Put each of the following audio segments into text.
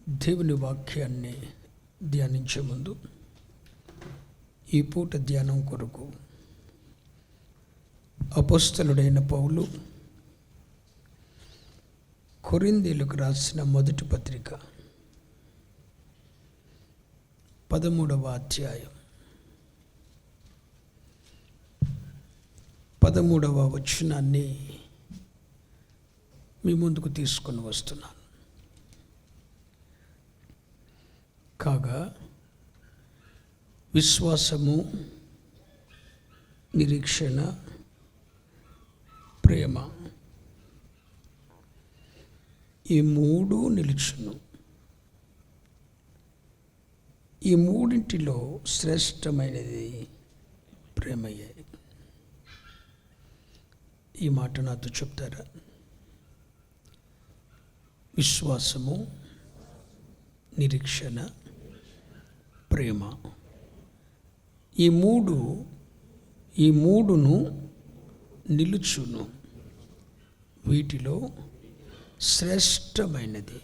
దేవుని వాక్యాన్ని ధ్యానించే ముందు ఈ పూట ధ్యానం కొరకు అపోస్తలుడైన పౌలు కొరింథీయులకు రాసిన మొదటి పత్రిక 13వ అధ్యాయం 13వ వచనాన్ని మీ ముందుకు తీసుకొని వస్తున్నాను. కాగా విశ్వాసము, నిరీక్షణ, ప్రేమ ఈ మూడు నిలుచును. ఈ మూడింటిలో శ్రేష్టమైనది ప్రేమయే. ఈ మాట నాతో చెప్తారా? విశ్వాసము, నిరీక్షణ, ప్రేమ ఈ మూడును నిలుచును. వీటిలో శ్రేష్టమైనది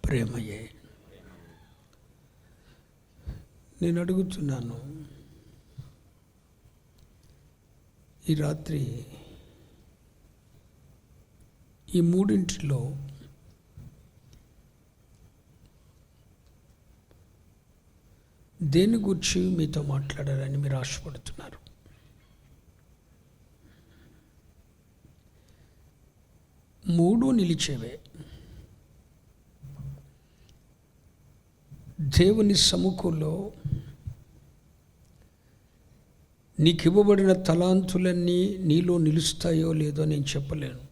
ప్రేమయే. నేను అడుగుతున్నాను, ఈ రాత్రి ఈ మూడింటిలో దేని గురించి మీతో మాట్లాడాలని మీరు ఆశపడుతున్నారు? మూడు నిలిచేవే. దేవుని సముఖంలో నీకు ఇవ్వబడిన తలాంతులన్నీ నీలో నిలుస్తాయో లేదో నేను చెప్పలేను.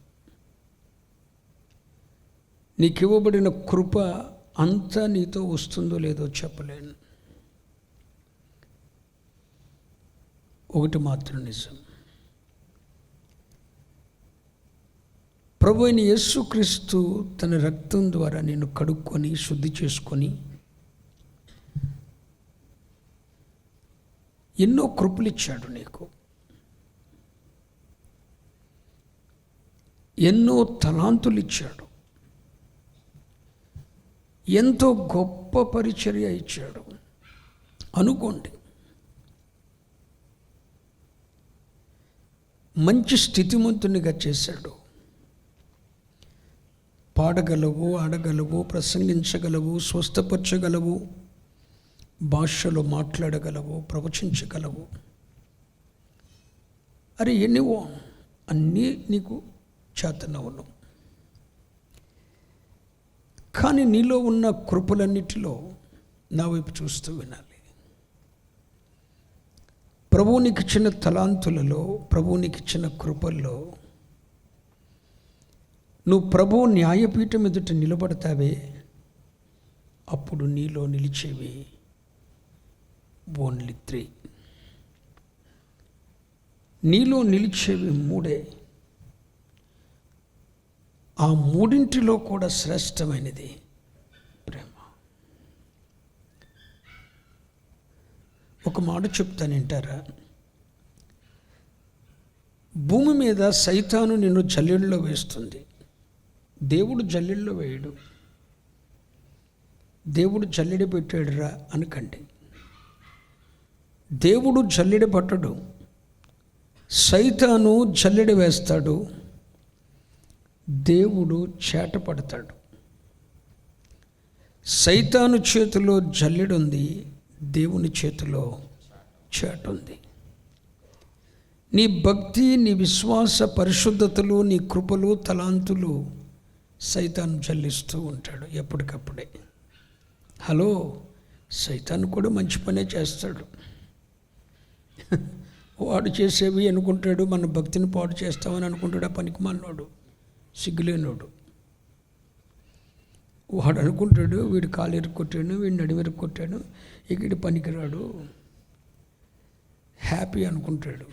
నీకు ఇవ్వబడిన కృప అంతా నీతో వస్తుందో లేదో చెప్పలేను. ఒకటి మాత్రం నిజం, ప్రభు అయిన యేసుక్రీస్తు తన రక్తం ద్వారా నిన్ను కడుక్కొని శుద్ధి చేసుకొని ఎన్నో కృపలు ఇచ్చాడు. నీకు ఎన్నో తలాంతులు ఇచ్చాడు. ఎంతో గొప్ప పరిచర్య ఇచ్చాడు. అనుకోండి, మంచి స్థితిమంతునిగా చేశాడు. పాడగలవు, ఆడగలవు, ప్రసంగించగలవు, స్వస్థపరచగలవు, భాషలో మాట్లాడగలవు, ప్రవచించగలవు. అరే ఎన్నివో అన్నీ నీకు చేతనవును. కానీ నీలో ఉన్న కృపలన్నిటిలో నా వైపు చూస్తూ వినాలి. ప్రభువు నీకు ఇచ్చిన తలాంతులలో, ప్రభువు నీకు ఇచ్చిన కృపల్లో నువ్వు ప్రభువు న్యాయపీఠం ఎదుట నిలబడతావే, అప్పుడు నీలో నిలిచేవి ఓన్లీ 3. నీలో నిలిచేవి 3. ఆ మూడింటిలో కూడా శ్రేష్టమైనది ప్రేమ. ఒక మాట చెప్తాను, వింటారా? భూమి మీద సైతాను నిన్ను జల్లెడలో వేస్తుంది. దేవుడు జల్లెడలో వేయడు. దేవుడు జల్లెడ పెట్టాడురా అనకండి. దేవుడు జల్లెడ పట్టడు. సైతాను జల్లెడ వేస్తాడు. దేవుడు చేట పడతాడు. సైతాను చేతిలో జల్లెడుంది, దేవుని చేతిలో చేట ఉంది. నీ భక్తి, నీ విశ్వాస, పరిశుద్ధతలు, నీ కృపలు, తలాంతులు సైతాను జల్లిస్తూ ఉంటాడు ఎప్పటికప్పుడే. హలో, సైతాను కూడా మంచి పనే చేస్తాడు. వాడు చేసేవి అనుకుంటాడు, మన భక్తిని పాడు చేస్తామని అనుకుంటాడు. ఆ పనికి మాలినోడు, సిగ్గులేనోడు. వాడు అనుకుంటాడు, వీడు కాలు ఎరుక్కొట్టాడు, వీడు నడుము ఎరుక్కొట్టాడు, ఇక్కడ పనికిరాడు, హ్యాపీ అనుకుంటాడు.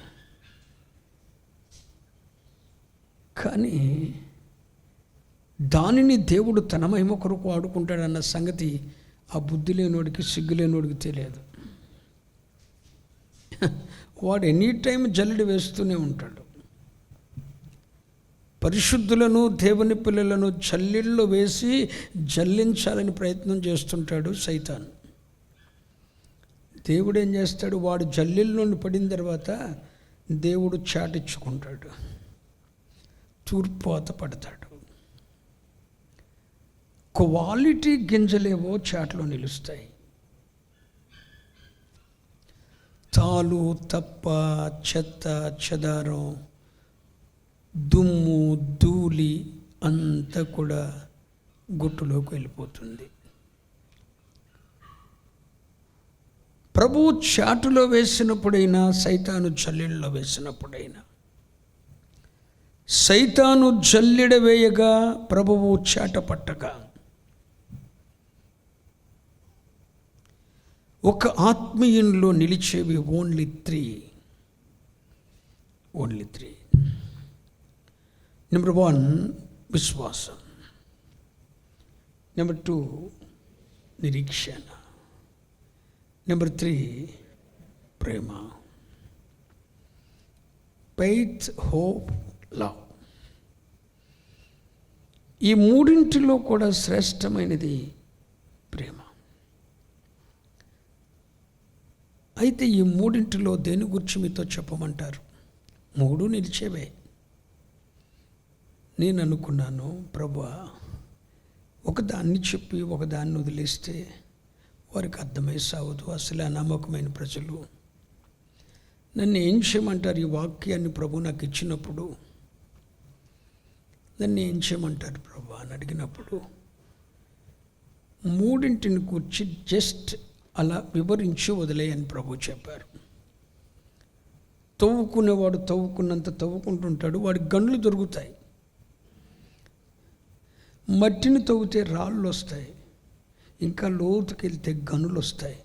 కానీ దానిని దేవుడు తన మహిమ కొరకు వాడుకుంటాడన్న సంగతి ఆ బుద్ధి లేనోడికి, సిగ్గు లేనోడికి తెలియదు. వాడు ఎనీ టైం జల్లెడ వేస్తూనే ఉంటాడు. పరిశుద్ధులను దేవుని పిల్లలను జల్లెల్లో వేసి జల్లించాలని ప్రయత్నం చేస్తుంటాడు సైతాన్. దేవుడు ఏం చేస్తాడు, వాడు జల్లెల్లో పడిన తర్వాత దేవుడు చాటించుకుంటాడు, తూర్పోత పడతాడు. క్వాలిటీ గింజలేవో చాట్లో నిలుస్తాయి. తాలు తప్ప, చెత్త చెదారం, దుమ్ము ధూళి అంతా కూడా గుట్టులోకి వెళ్ళిపోతుంది. ప్రభువు చాటులో వేసినప్పుడైనా, సైతాను జల్లెడలో వేసినప్పుడైనా, సైతాను జల్లెడ వేయగా ప్రభువు చాట పట్టగా, ఒక ఆత్మీయంలో నిలిచేవి ఓన్లీ త్రీ. నెంబర్ 1 విశ్వాసం, నెంబర్ 2 నిరీక్షణ, నెంబర్ 3 ప్రేమ. Faith, hope, love. ఈ మూడింటిలో కూడా శ్రేష్టమైనది ప్రేమ. అయితే ఈ మూడింటిలో దేని గురించి మీతో చెప్పమంటారు? 3 నిలిచేవే. నేను అనుకున్నాను, ప్రభువా, ఒకదాన్ని చెప్పి ఒకదాన్ని వదిలేస్తే వారికి అర్థమై సావదు. అసలు అనామకమైన ప్రజలు నన్ను ఏం చేయమంటారు? ఈ వాక్యాన్ని ప్రభు నాకు ఇచ్చినప్పుడు నన్ను ఏం చేయమంటారు ప్రభు అని అడిగినప్పుడు, మూడింటిని కూర్చి జస్ట్ అలా వివరించి వదిలేయని ప్రభు చెప్పారు. తవ్వుకునేవాడు తవ్వుకున్నంత తవ్వుకుంటుంటాడు, వాడికి గనులు దొరుకుతాయి. మట్టిని తవ్వితే రాళ్ళు వస్తాయి, ఇంకా లోతుకి వెళ్తే గనులు వస్తాయి.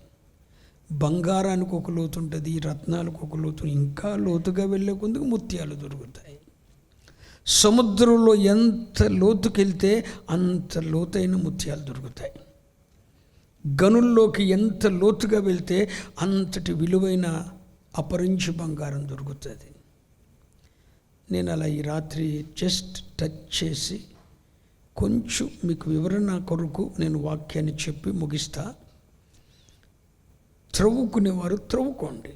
బంగారానికి ఒక లోతు ఉంటుంది, రత్నాలకు ఒక లోతు, ఇంకా లోతుగా వెళ్ళే కొందుకు ముత్యాలు దొరుకుతాయి. సముద్రంలో ఎంత లోతుకి వెళ్తే అంత లోతైన ముత్యాలు దొరుకుతాయి. గనుల్లోకి ఎంత లోతుగా వెళ్తే అంతటి విలువైన అపరించి బంగారం దొరుకుతుంది. నేను అలా ఈ రాత్రి జస్ట్ టచ్ చేసి కొంచెం మీకు వివరణ కొరకు నేను వాక్యాన్ని చెప్పి ముగిస్తా. త్రవ్వుకునేవారు త్రవ్వుకోండి,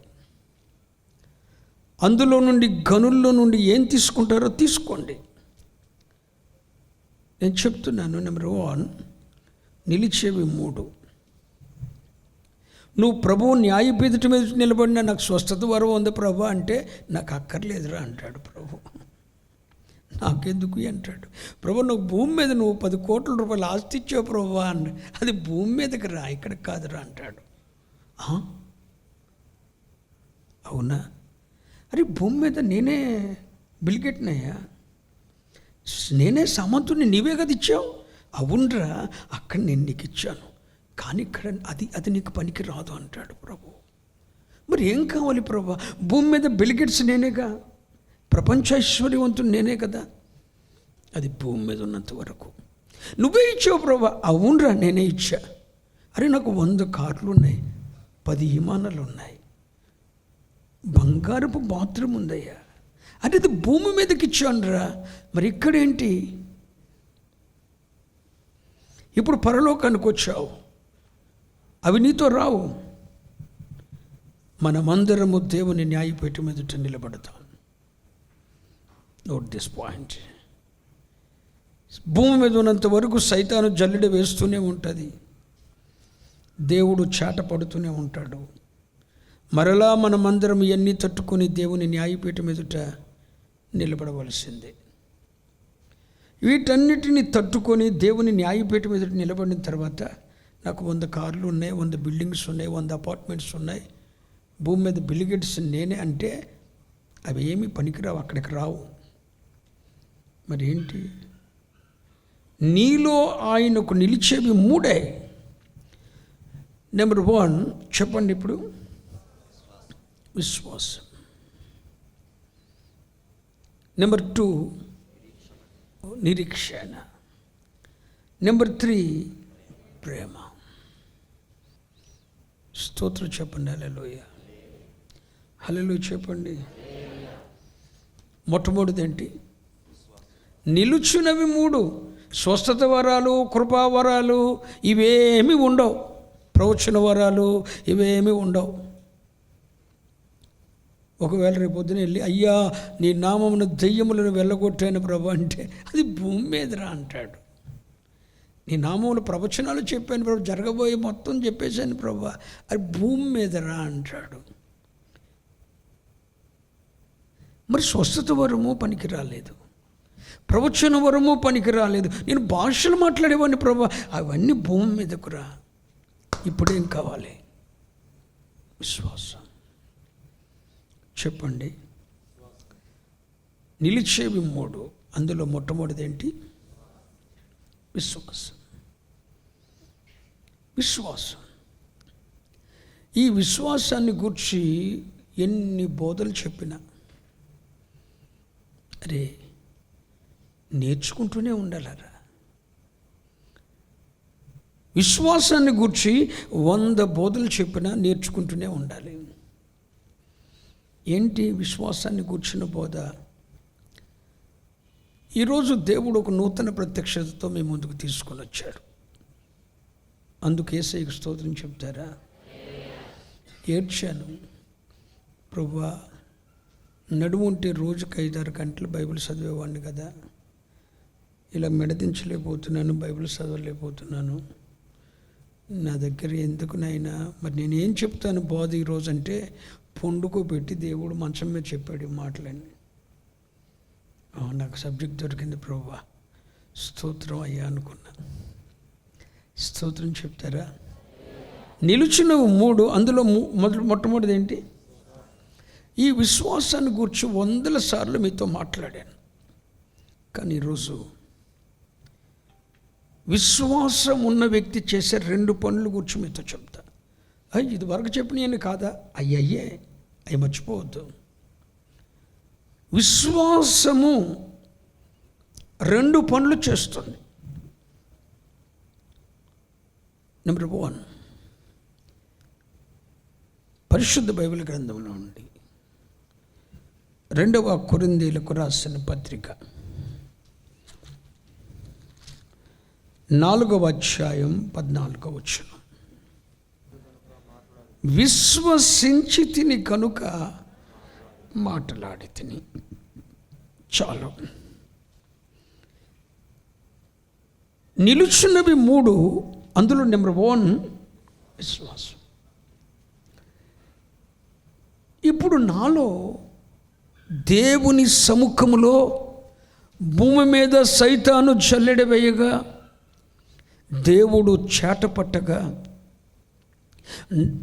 అందులో నుండి గనుల్లో నుండి ఏం తీసుకుంటారో తీసుకోండి. నేను చెప్తున్నాను, నెంబర్ 1 నిలిచేవి 3. నువ్వు ప్రభువు న్యాయపీఠం మీద నిలబడినా నాకు స్వస్థత వరం ఉంది ప్రభు అంటే, నాకు అక్కర్లేదురా అంటాడు ప్రభు. నాకెందుకు అంటాడు ప్రభు. నువ్వు భూమి మీద నువ్వు 10 కోట్ల రూపాయలు ఆస్తి ఇచ్చావు ప్రభు అని, అది భూమి మీదకి రా, ఇక్కడికి కాదురా అంటాడు. అవునా? అరే భూమి మీద నేనే బిల్గెట్నయ్యా, నేనే సామంతుని, నీవే కదా ఇచ్చావు. అవునరా, అక్కడ నేను నీకు ఇచ్చాను, కానీ ఇక్కడ అది నీకు పనికి రాదు అంటాడు ప్రభు. మరి ఏం కావాలి ప్రభు? భూమి మీద బిల్గెట్స్ నేనేగా, ప్రపంచ ఐశ్వర్యవంతుడు నేనే కదా. అది భూమి మీద ఉన్నంత వరకు నువ్వే ఇచ్చావు ప్రభు. అవునరా, నేనే ఇచ్చా. అరే నాకు 100 కార్లు ఉన్నాయి, 10 విమానాలు ఉన్నాయి, బంగారపు బాత్రూమ్ ఉందయ్యా. అంటే అది భూమి మీదకి ఇచ్చానురా. మరి ఇక్కడేంటి? ఇప్పుడు పరలోకానికి వచ్చావు, అవి నీతో రావు. మనమందరము దేవుని న్యాయపీఠం ఎదుట నిలబడతాం. Note this point. భూమి మీద ఉన్నంత వరకు సైతాను జల్లెడ వేస్తూనే ఉంటుంది, దేవుడు చాట పడుతూనే ఉంటాడు. మరలా మనమందరం ఇవన్నీ తట్టుకొని దేవుని న్యాయపీఠం ఎదుట నిలబడవలసిందే. వీటన్నిటిని తట్టుకొని దేవుని న్యాయపీఠం ఎదుట నిలబడిన తర్వాత, నాకు 100 కార్లు ఉన్నాయి, 100 బిల్డింగ్స్ ఉన్నాయి, 100 అపార్ట్మెంట్స్ ఉన్నాయి, భూమి మీద బిల్గేట్స్ నేనే అంటే అవి ఏమీ పనికిరావు, అక్కడికి రావు. మరి ఏంటి? నీలో ఆయనకు నిలిచేవి 3. నెంబర్ 1 చెప్పండి ఇప్పుడు, విశ్వాసం. నెంబర్ 2 నిరీక్షణ. నెంబర్ 3 ప్రేమ. స్తోత్రం చెప్పండి. హల్లెలూయా, హల్లెలూయా చెప్పండి. మొట్టమొదటిది ఏంటి? నిలుచున్నవి 3. స్వస్థత వరాలు, కృపావరాలు ఇవేమీ ఉండవు. ప్రవచన వరాలు ఇవేమీ ఉండవు. ఒకవేళ రేపొద్దున వెళ్ళి, అయ్యా నీ నామమున దెయ్యములను వెళ్ళగొట్టాను ప్రభు అంటే, అది భూమి మీదరా అంటాడు. నీ నామములు ప్రవచనాలు చెప్పాను ప్రభు, జరగబోయే మొత్తం చెప్పేశాను ప్రభు, అది భూమి మీదరా అంటాడు. మరి స్వస్థత వరము పనికి రాలేదు, ప్రవచన వరము పనికి రాలేదు, నేను భాషలు మాట్లాడేవాడిని ప్రభు, అవన్నీ భూమి మీదకు రా. ఇప్పుడేం కావాలి? విశ్వాసం. చెప్పండి. నిలిచేవి 3, అందులో మొట్టమొదటిది ఏంటి? విశ్వాసం. విశ్వాసం. ఈ విశ్వాసాన్ని గూర్చి ఎన్ని బోధలు చెప్పినా, అరే నేర్చుకుంటూనే ఉండాలరా. విశ్వాసాన్ని గూర్చి 100 బోధలు చెప్పినా నేర్చుకుంటూనే ఉండాలి. ఏంటి విశ్వాసాన్ని గూర్చిన బోధ? ఈరోజు దేవుడు ఒక నూతన ప్రత్యక్షతతో మీ ముందుకు తీసుకొని వచ్చాడు. అందుకు యేసయ్యకు స్తోత్రం చెప్తారా? ఏడ్చాను ప్రభువా, నడుముంటే రోజుకి 5-6 గంటలు బైబిల్ చదివేవాడిని కదా, ఇలా మెడదించలేకపోతున్నాను, బైబిల్ చదవలేకపోతున్నాను, నా దగ్గర ఎందుకు నాయనా? మరి నేనేం చెప్తాను బోధ ఈరోజు అంటే, పొండుకోబెట్టి దేవుడు మంచం మీద చెప్పాడు ఈ మాటలన్నీ. నాకు సబ్జెక్ట్ దొరికింది ప్రభువా, స్తోత్రం అయ్యా అనుకున్నా. స్తోత్రం చెప్తారా? నిలుచున్నవి 3, అందులో మొట్టమొదటిది ఏంటి? ఈ విశ్వాసాన్ని గురించి 100 సార్లు మీతో మాట్లాడాను. కానీ ఈరోజు విశ్వాసం ఉన్న వ్యక్తి చేసే 2 పనుల గురించి మీతో చెప్తా. ఇది వరకు చెప్పినవి కాదా? అయ్యే అవి మర్చిపోవద్దు. విశ్వాసము 2 పనులు చేస్తుంది. నెంబర్ 1, పరిశుద్ధ బైబిల్ గ్రంథంలో నుండి 2వ కొరింథీయులకు రాసిన పత్రిక 4వ అధ్యాయం 14వ వచనం. విశ్వసించి తిని కనుక మాట్లాడి తిని. చాలు. నిలుచున్నవి 3, అందులో నెంబర్ 1 విశ్వాసం. ఇప్పుడు నాలో దేవుని సముఖములో భూమి మీద సైతాను జల్లెడ వేయగా, దేవుడు చేటపట్టగా,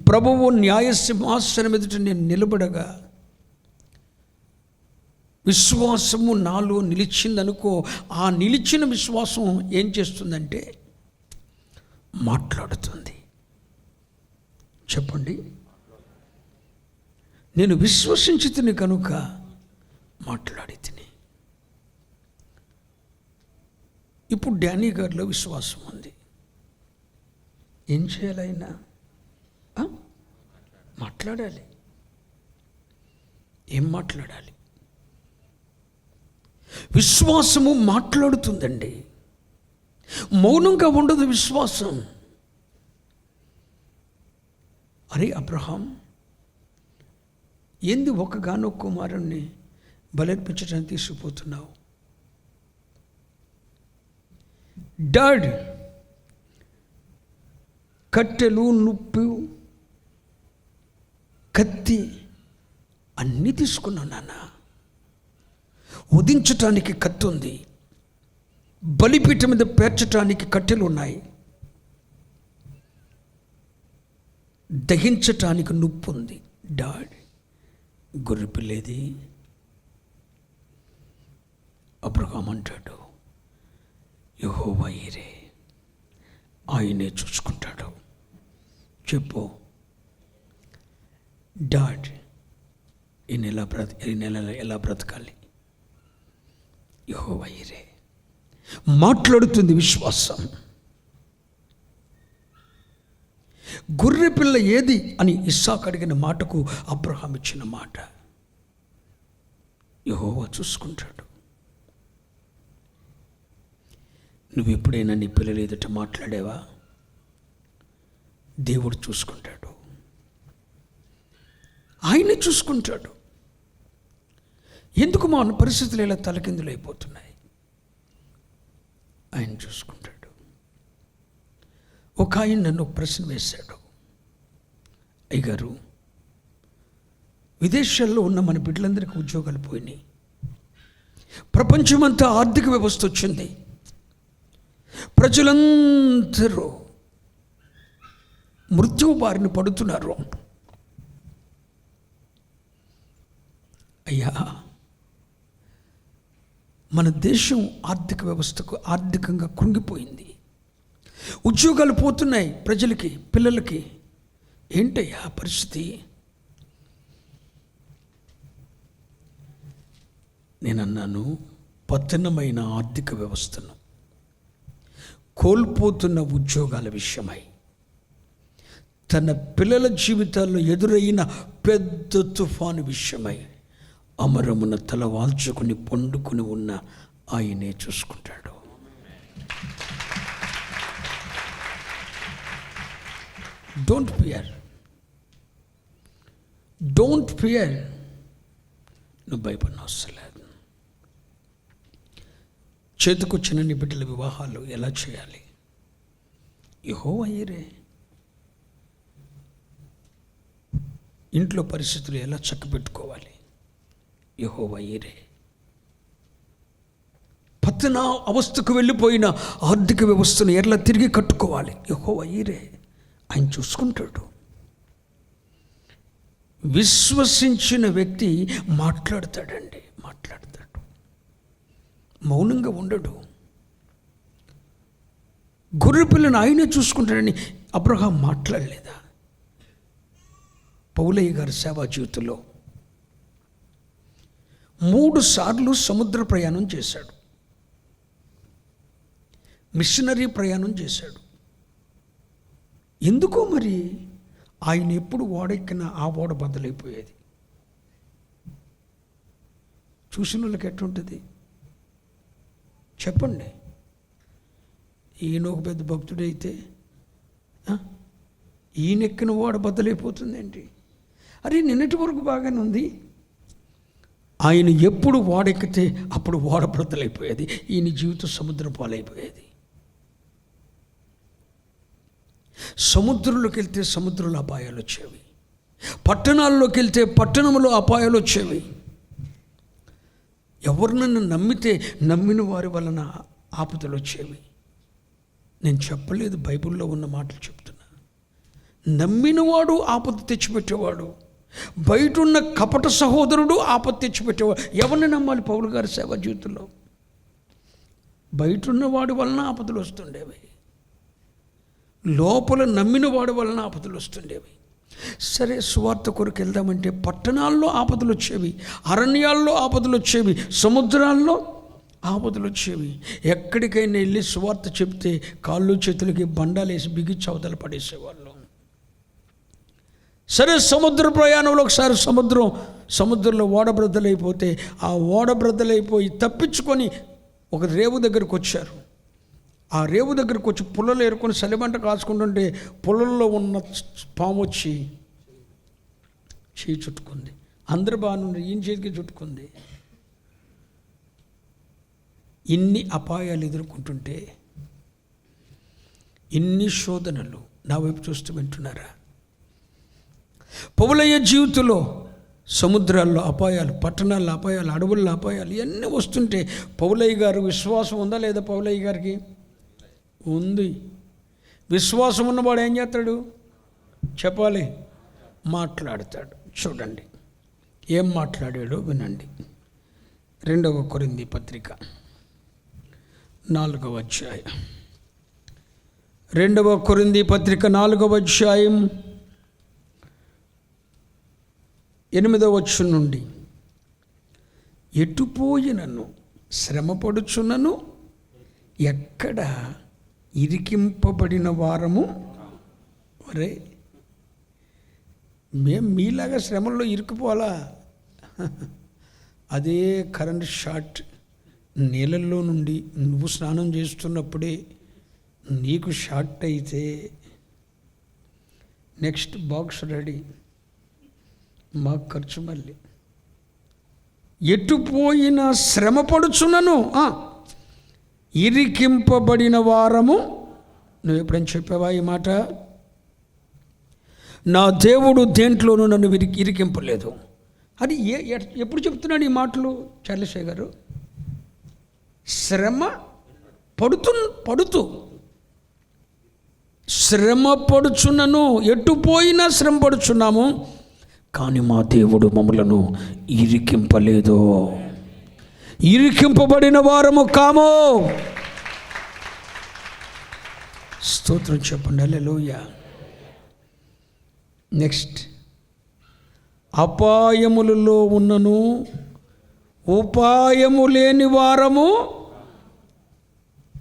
ప్రభువు న్యాయసింహాసనం ఎదుట నేను నిలబడగా, విశ్వాసము నాలో నిలిచిందనుకో. ఆ నిలిచిన విశ్వాసం ఏం చేస్తుందంటే మాట్లాడుతుంది. చెప్పండి. నేను విశ్వసించి తిని కనుక మాట్లాడి తిని. ఇప్పుడు డానీ గారిలో విశ్వాసం ఉంది. ఏం చేయాలి ఆయన? మాట్లాడాలి. ఏం మాట్లాడాలి? విశ్వాసము మాట్లాడుతుందండి. మౌనంగా ఉండదు విశ్వాసం. అరే అబ్రహాం, ఏంది ఒకగానొక్క కుమారుణ్ణి బలర్పించడానికి తీసుకుపోతున్నావు? డాడ్, కట్టెలు, నుప్పు, కత్తి అన్నీ తీసుకున్నావు నాన్న. ఉదించటానికి కత్తి ఉంది, బలిపీఠం మీద పేర్చటానికి కట్టెలు ఉన్నాయి, దహించటానికి నుప్పు ఉంది. డాడ్, గొర్రెపిల్లేది? అబ్రహాం అంటాడు, యెహోవా ఈరే, ఆయనే చూసుకుంటాడు. చెప్పు డాడ్, ఈ నెల ఎలా బ్రతకాలి? యెహోవా ఈరే. మాట్లాడుతుంది విశ్వాసం. గొర్రెపిల్ల ఏది అని ఇస్సాకు అడిగిన మాటకు అబ్రహాం ఇచ్చిన మాట, యెహోవా చూసుకుంటాడు. నువ్వు ఎప్పుడైనా నీ పిల్లలు ఎదుట మాట్లాడేవా? దేవుడు చూసుకుంటాడు, ఆయనే చూసుకుంటాడు. ఎందుకు మన పరిస్థితులు ఇలా తలకిందులు అయిపోతున్నాయి? ఆయన చూసుకుంటాడు. ఒక ఆయన నన్ను ఒక ప్రశ్న వేశాడు, అయ్యగారు, విదేశాల్లో ఉన్న మన బిడ్డలందరికీ ఉద్యోగాలు పోయినాయి, ప్రపంచమంతా ఆర్థిక వ్యవస్థ వచ్చింది, ప్రజలందరూ మృత్యువు బారిన పడుతున్నారు. అయ్యా, మన దేశం ఆర్థిక వ్యవస్థకు ఆర్థికంగా కృంగిపోయింది, ఉద్యోగాలు పోతున్నాయి ప్రజలకి, పిల్లలకి. ఏంటయ్యా పరిస్థితి? నేనన్నాను, పతనమైన ఆర్థిక వ్యవస్థను, కోల్పోతున్న ఉద్యోగాల విషయమై, తన పిల్లల జీవితాల్లో ఎదురైన పెద్ద తుఫాను విషయమై అమరమున తల వాల్చుకుని పండుకుని ఉన్న ఆయనే చూసుకుంటాడు. Don't fear, don't fear. నువ్వు భయపడిన అవసరం లేదు. చేతికొచ్చిన నీ బిడ్డల వివాహాలు ఎలా చేయాలి? యెహోవా ఈరే. ఇంట్లో పరిస్థితులు ఎలా చక్కబెట్టుకోవాలి? యెహోవా ఈరే. పతన అవస్థకు వెళ్ళిపోయిన ఆర్థిక వ్యవస్థను ఎలా తిరిగి కట్టుకోవాలి? యెహోవా ఈరే. ఆయన చూసుకుంటాడు. విశ్వసించిన వ్యక్తి మాట్లాడతాడండి, మాట్లాడతాడు, మౌనంగా ఉండడు. గొర్రె పిల్లను ఆయనే చూసుకుంటాడని అబ్రహాం మాట్లాడలేదా? పౌలయ్య గారి సేవా జీవితంలో 3 సార్లు సముద్ర ప్రయాణం చేశాడు, మిషనరీ ప్రయాణం చేశాడు. ఎందుకో మరి ఆయన ఎప్పుడు ఓడెక్కినా ఆ ఓడ బద్దలైపోయేది. చూసిన వాళ్ళకి ఎట్లుంటుంది చెప్పండి? ఈయన ఒక పెద్ద భక్తుడైతే ఈయనెక్కిన ఓడ బద్దలైపోతుందేంటి? అరే, నిన్నటి వరకు బాగానే ఉంది. ఆయన ఎప్పుడు ఓడెక్కితే అప్పుడు ఓడ బద్దలైపోయేది. ఈయన జీవితం సముద్ర పాలైపోయేది. సముద్రంలోకి వెళ్తే సముద్రంలో అపాయాలు వచ్చేవి, పట్టణాల్లోకి వెళ్తే పట్టణంలో అపాయాలు వచ్చేవి. ఎవరినైనా నమ్మితే నమ్మిన వారి వలన ఆపదలు వచ్చేవి. నేను చెప్పలేదు, బైబిల్లో ఉన్న మాటలు చెప్తున్నా. నమ్మినవాడు ఆపద తెచ్చిపెట్టేవాడు, బయట ఉన్న కపట సహోదరుడు ఆపద తెచ్చిపెట్టేవాడు. ఎవరిని నమ్మాలి? పౌలు గారి సేవ జీవితంలో బయట ఉన్నవాడి వలన ఆపదలు వస్తుండేవి, లోపల నమ్మిన వాడి వలన ఆపదలు వస్తుండేవి. సరే, సువార్త కొరకు వెళ్దామంటే పట్టణాల్లో ఆపదలు వచ్చేవి, అరణ్యాల్లో ఆపదలు వచ్చేవి, సముద్రాల్లో ఆపదలు వచ్చేవి. ఎక్కడికైనా వెళ్ళి సువార్త చెప్తే కాళ్ళు చేతులకి బండాలు వేసి బిగించి అవతల పడేసేవాళ్ళు. సరే, సముద్ర ప్రయాణంలో ఒకసారి సముద్రంలో ఓడబ్రద్దలైపోతే ఆ ఓడబ్రద్దలైపోయి తప్పించుకొని ఒక రేవు దగ్గరకు వచ్చారు. ఆ రేవు దగ్గరకు వచ్చి పుల్లలు ఏరుకొని సలిమంట కాచుకుంటుంటే పుల్లల్లో ఉన్న పాము వచ్చి చేయి చుట్టుకుంది. అందరు బాగుంది, ఈయన చేతికి చుట్టుకుంది. ఇన్ని అపాయాలు ఎదుర్కొంటుంటే, ఇన్ని శోధనలు నా వైపు చూస్తూ వింటున్నారా? పౌలయ్య జీవితంలో సముద్రాల్లో అపాయాలు, పట్టణాల్లో అపాయాలు, అడవుల్లో అపాయాలు ఇవన్నీ వస్తుంటే పౌలయ్య గారు విశ్వాసం ఉందా లేదా? పౌలయ్య గారికి ఉంది. విశ్వాసం ఉన్నవాడు ఏం చేస్తాడు చెప్పాలి? మాట్లాడతాడు. చూడండి ఏం మాట్లాడాడో వినండి. 2వ కొరింథీ పత్రిక 4వ అధ్యాయం. 2వ కొరింథీ పత్రిక 4వ అధ్యాయం 8వ వచనం నుండి, ఎటుపోయినను శ్రమపడుచున్నను ఎక్కడ ఇరికింపబడిన వారము. ఒరే, మేము మీలాగా శ్రమల్లో ఇరుక్కుపోవాలా? అదే కరెంట్ షార్ట్ నీళ్ళల్లో నుండి నువ్వు స్నానం చేస్తున్నప్పుడే నీకు షార్ట్ అయితే నెక్స్ట్ బాక్స్ రెడీ, మాకు ఖర్చు మళ్ళీ. ఎటుపోయినా శ్రమ పడుచున్నను, ఇరికింపబడిన వారము. నువ్వు ఎప్పుడైనా చెప్పావా ఈ మాట? నా దేవుడు దేంట్లోనూ నన్ను ఇరికింపలేదు. అది ఎప్పుడు చెప్తున్నాడు ఈ మాటలు చార్లెస్ గారు? శ్రమ పడుతూ శ్రమ పడుచున్నను, ఎటుపోయినా శ్రమ పడుచున్నాము, కానీ మా దేవుడు మమ్మలను ఇరికింపలేదు. ఇరికింపబడిన వారము కాము. స్తోత్రం చెప్పండి. హల్లెలూయా. నెక్స్ట్, అపాయములలో ఉన్నను ఉపాయము లేని వారము.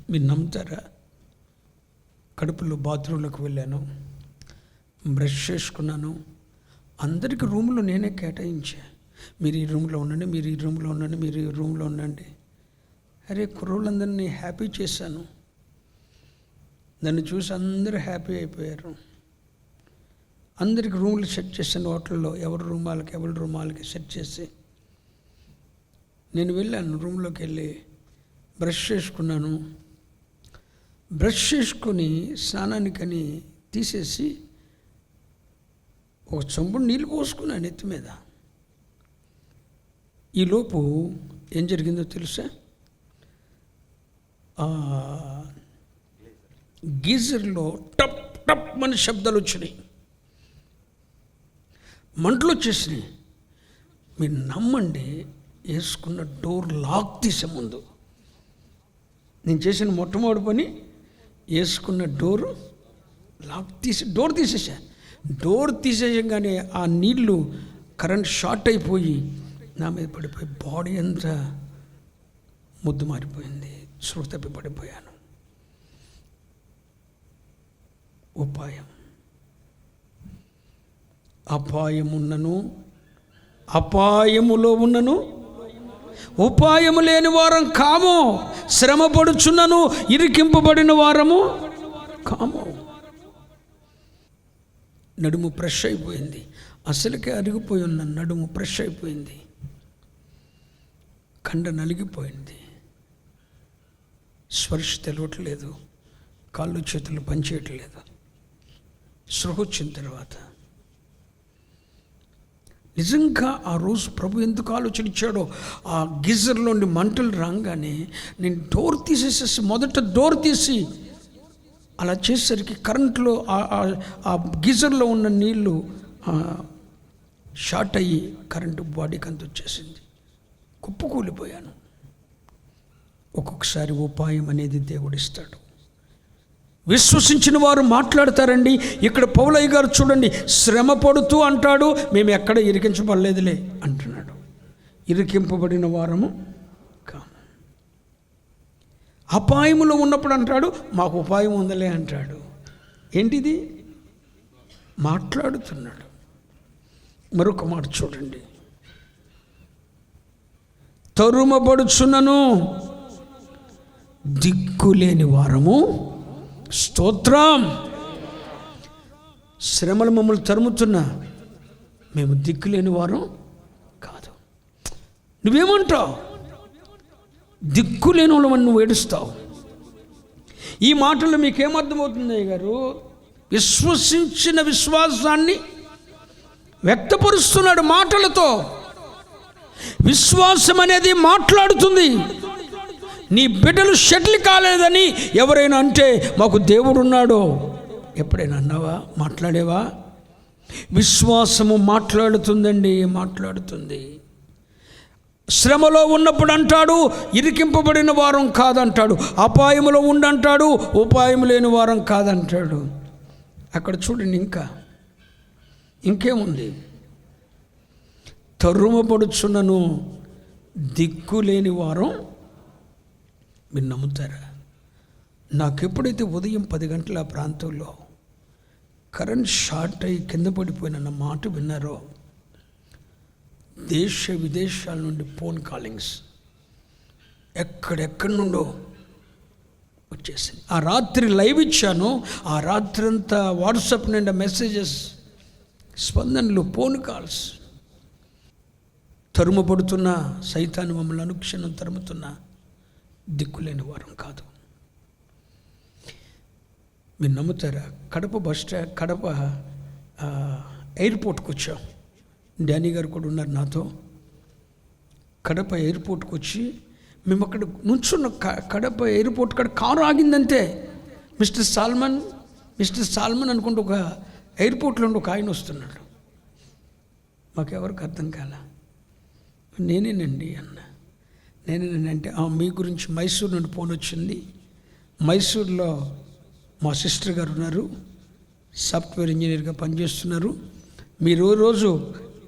మీరు నమ్ముతారా? కడుపులో బాత్రూంలోకి వెళ్ళాను, బ్రష్ చేసుకున్నాను, అందరికి రూమ్లో నేనే కేటాయించా. మీరు ఈ రూమ్లో ఉండండి, మీరు ఈ రూమ్లో ఉండండి, మీరు ఈ రూమ్లో ఉండండి. అరే, కుర్రోళ్ళందరినీ హ్యాపీ చేశాను. నన్ను చూసి అందరూ హ్యాపీ అయిపోయారు. అందరికి రూమ్లు సెట్ చేశాను. హోటల్లో ఎవరి రూమాలకి సెట్ చేసి నేను వెళ్ళాను. రూమ్లోకి వెళ్ళి బ్రష్ చేసుకున్నాను. బ్రష్ చేసుకొని స్నానానికని తీసేసి ఒక చెంబుడు నీళ్ళు పోసుకున్నాను నెత్తి మీద. ఈలోపు ఏం జరిగిందో తెలుసా? గీజర్లో టప్ టప్ అని శబ్దాలు వచ్చినాయి, మంటలు వచ్చేసినాయి. మీరు నమ్మండి, వేసుకున్న డోర్ లాక్ తీసే ముందు నేను చేసిన మొట్టమొదటి పని వేసుకున్న డోర్ తీసేసా. డోర్ తీసేయగానే ఆ నీళ్లు కరెంట్ షార్ట్ అయిపోయి నా మీద పడిపోయి బాడీ అంతా ముద్దు మారిపోయింది. స్పృహ తప్పి పడిపోయాను. ఉపాయం, అపాయములో ఉన్నను ఉపాయము లేని వారం కాము, శ్రమ పడుచున్నను ఇరికింపబడిన వారము కాము. నడుము ప్రెష్ అయిపోయింది. అసలుకే అరిగిపోయి ఉన్న నడుము ప్రెష్ అయిపోయింది. కండ నలిగిపోయింది. స్పర్శ తెలియట్లేదు. కాళ్ళు చేతులు పనిచేయట్లేదు. స్పృహ వచ్చిన తర్వాత నిజంగా ఆ రోజు ప్రభు ఎందుకు ఆలోచన ఇచ్చాడో, ఆ గీజర్లోని మంటలు రాగానే నేను డోర్ తీసేసేసి, మొదట డోర్ తీసి అలా చేసేసరికి కరెంట్లో ఆ గీజర్లో ఉన్న నీళ్లు షార్ట్ అయ్యి కరెంటు బాడీకి అంత వచ్చేసింది. కుప్పకూలిపోయాను. ఒక్కొక్కసారి ఉపాయం అనేది దేవుడిస్తాడు. విశ్వసించిన వారు మాట్లాడతారండి. ఇక్కడ పౌలయ్య గారు చూడండి, శ్రమ పడుతూ అంటాడు, మేము ఎక్కడ ఇరికించబడలేదులే అంటున్నాడు. ఇరికింపబడిన వారము కాము. అపాయములో ఉన్నప్పుడు అంటాడు, మాకు ఉపాయం ఉందలే అంటాడు. ఏంటిది? మాట్లాడుతున్నాడు. మరొక మాట చూడండి, తరుమబడుచున్నను దిక్కులేని వారము. స్తోత్రం. శ్రమలు మమ్మల్ని తరుముతున్నా, మేము దిక్కులేని వారం కాదు. నువ్వేమంటావు? దిక్కులేని వాళ్ళని నువ్వు ఏడుస్తావు. ఈ మాటలు మీకేమర్థమవుతుంది గారు? విశ్వసించిన విశ్వాసాన్ని వ్యక్తపరుస్తున్నాడు మాటలతో. విశ్వాసం అనేది మాట్లాడుతుంది. నీ బిడ్డలు షెటిల్ కాలేదని ఎవరైనా అంటే మాకు దేవుడున్నాడు, ఎప్పుడైనా అన్నావా? మాట్లాడేవా? విశ్వాసము మాట్లాడుతుందండి, మాట్లాడుతుంది. శ్రమలో ఉన్నప్పుడు అంటాడు, ఇరికింపబడిన వారం కాదంటాడు. అపాయములో ఉండంటాడు, ఉపాయం లేని వారం కాదంటాడు. అక్కడ చూడండి, ఇంకేముంది? తరుమపడుచున్నను దిక్కులేని వారం. మీరు నమ్ముతారా? నాకెప్పుడైతే ఉదయం 10 గంటల ఆ ప్రాంతంలో కరెంట్ షార్ట్ అయ్యి కింద పడిపోయిన మాట విన్నారో, దేశ విదేశాల నుండి ఫోన్ కాలింగ్స్. ఎక్కడెక్కడి నుండో వచ్చేసింది. ఆ రాత్రి లైవ్ ఇచ్చాను. ఆ రాత్రి అంతా వాట్సాప్ నిండా మెసేజెస్, స్పందనలు, ఫోన్ కాల్స్. తరుముపడుతున్న సైతాను మమ్మల్ని అనుక్షణం తరుముతున్న దిక్కులేని వారం కాదు. మీరు నమ్ముతారా? కడప ఎయిర్పోర్ట్కి వచ్చాం. డానీ గారు కూడా ఉన్నారు నాతో. కడప ఎయిర్పోర్ట్కి వచ్చి మేము అక్కడ నుంచున్న కడప ఎయిర్పోర్ట్ కాడ కారు ఆగిందంతే. మిస్టర్ సాల్మన్ అనుకుంటూ ఒక ఎయిర్పోర్ట్లో ఉండి ఒక ఆయన వస్తున్నాడు. మాకెవరికి అర్థం కాల. నేనేనండి అన్న. నేనేనంటే మీ గురించి మైసూరు నుండి ఫోన్ వచ్చింది. మైసూరులో మా సిస్టర్ గారు ఉన్నారు, సాఫ్ట్వేర్ ఇంజనీర్గా పనిచేస్తున్నారు. మీరు రోజు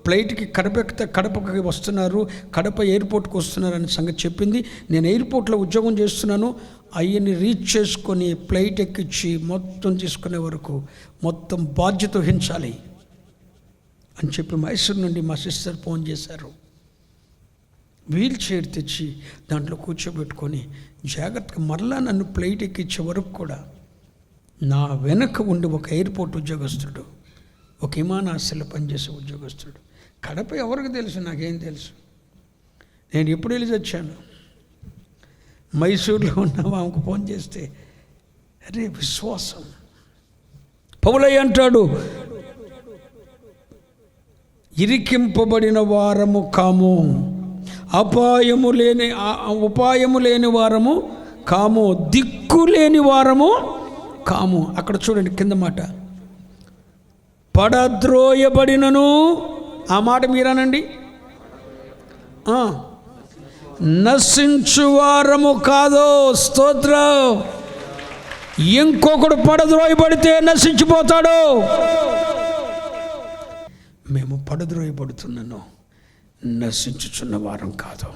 ఫ్లైట్కి కడపకి వస్తున్నారు, కడప ఎయిర్పోర్ట్కి వస్తున్నారు అనే సంగతి చెప్పింది. నేను ఎయిర్పోర్ట్లో ఉద్యోగం చేస్తున్నాను, అయ్యని రీచ్ చేసుకొని ఫ్లైట్ ఎక్కించి మొత్తం తీసుకునే వరకు మొత్తం బాధ్యత వహించాలి అని చెప్పి మైసూరు నుండి మా సిస్టర్ ఫోన్ చేశారు. వీల్ చైర్ తెచ్చి దాంట్లో కూర్చోబెట్టుకొని జాగ్రత్తగా మరలా నన్ను ఫ్లైట్ ఎక్కించే వరకు కూడా నా వెనక ఉండి ఒక ఎయిర్పోర్ట్ ఉద్యోగస్తుడు, ఒక విమానాశ్రయంలో పనిచేసే ఉద్యోగస్తుడు. కడప ఎవరికి తెలుసు? నాకేం తెలుసు? నేను ఎప్పుడు వెళ్ళి వచ్చాను. మైసూరులో ఉన్న ఆమెకు ఫోన్ చేస్తే అరే విశ్వాసం. పౌలయ్య అంటాడు, ఇరికింపబడిన వారము కాము, ఉపాయము లేని వారము కాము, దిక్కు లేని వారము కాము. అక్కడ చూడండి కింద మాట, పడద్రోయబడినను. ఆ మాట మీరానండి. నశించువారము కాదో. స్తోత్రం. ఇంకొకడు పడద్రోయబడితే నశించిపోతాడు. మేము పడద్రోయబడుతున్నాను, నశించుచున్న వారం కాదు.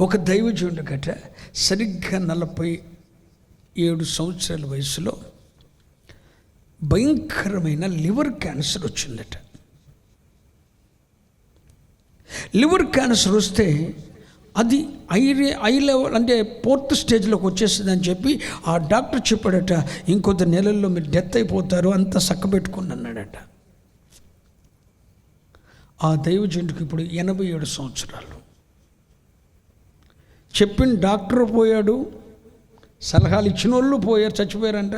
ఒక దైవజనుడు గట సరిగ్గా 47 సంవత్సరాల వయసులో భయంకరమైన లివర్ క్యాన్సర్ వచ్చిందట. లివర్ క్యాన్సర్ వస్తే అది ఐ లెవెల్ అంటే 4th స్టేజ్లోకి వచ్చేస్తుందని చెప్పి ఆ డాక్టర్ చెప్పాడట, ఇంకొద్ది నెలల్లో మీరు డెత్ అయిపోతారు, అంతా చక్కబెట్టుకుని అన్నాడట. ఆ దైవజనుడికి ఇప్పుడు 87 సంవత్సరాలు. చెప్పిన డాక్టర్ పోయాడు, సలహాలు ఇచ్చిన వాళ్ళు పోయారు, చచ్చిపోయారంట.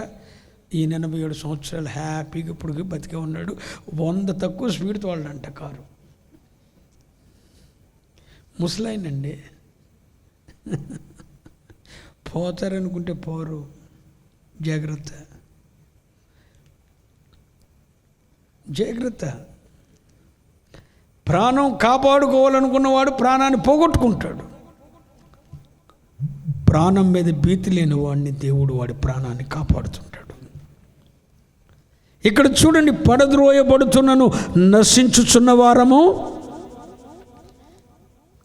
ఈయన 87 సంవత్సరాలు హ్యాపీగా ఇప్పుడు బతికే ఉన్నాడు. 100 తక్కువ స్పీడ్ తోలంట కారు. ముసలాయనండి. పోతారనుకుంటే పోరు. జాగ్రత్త. ప్రాణం కాపాడుకోవాలనుకున్నవాడు ప్రాణాన్ని పోగొట్టుకుంటాడు. ప్రాణం మీద భీతి లేని వాడిని దేవుడు వాడి ప్రాణాన్ని కాపాడుతుంటాడు. ఇక్కడ చూడండి, పడద్రోయబడుతున్నను, నశించుచున్న వారము.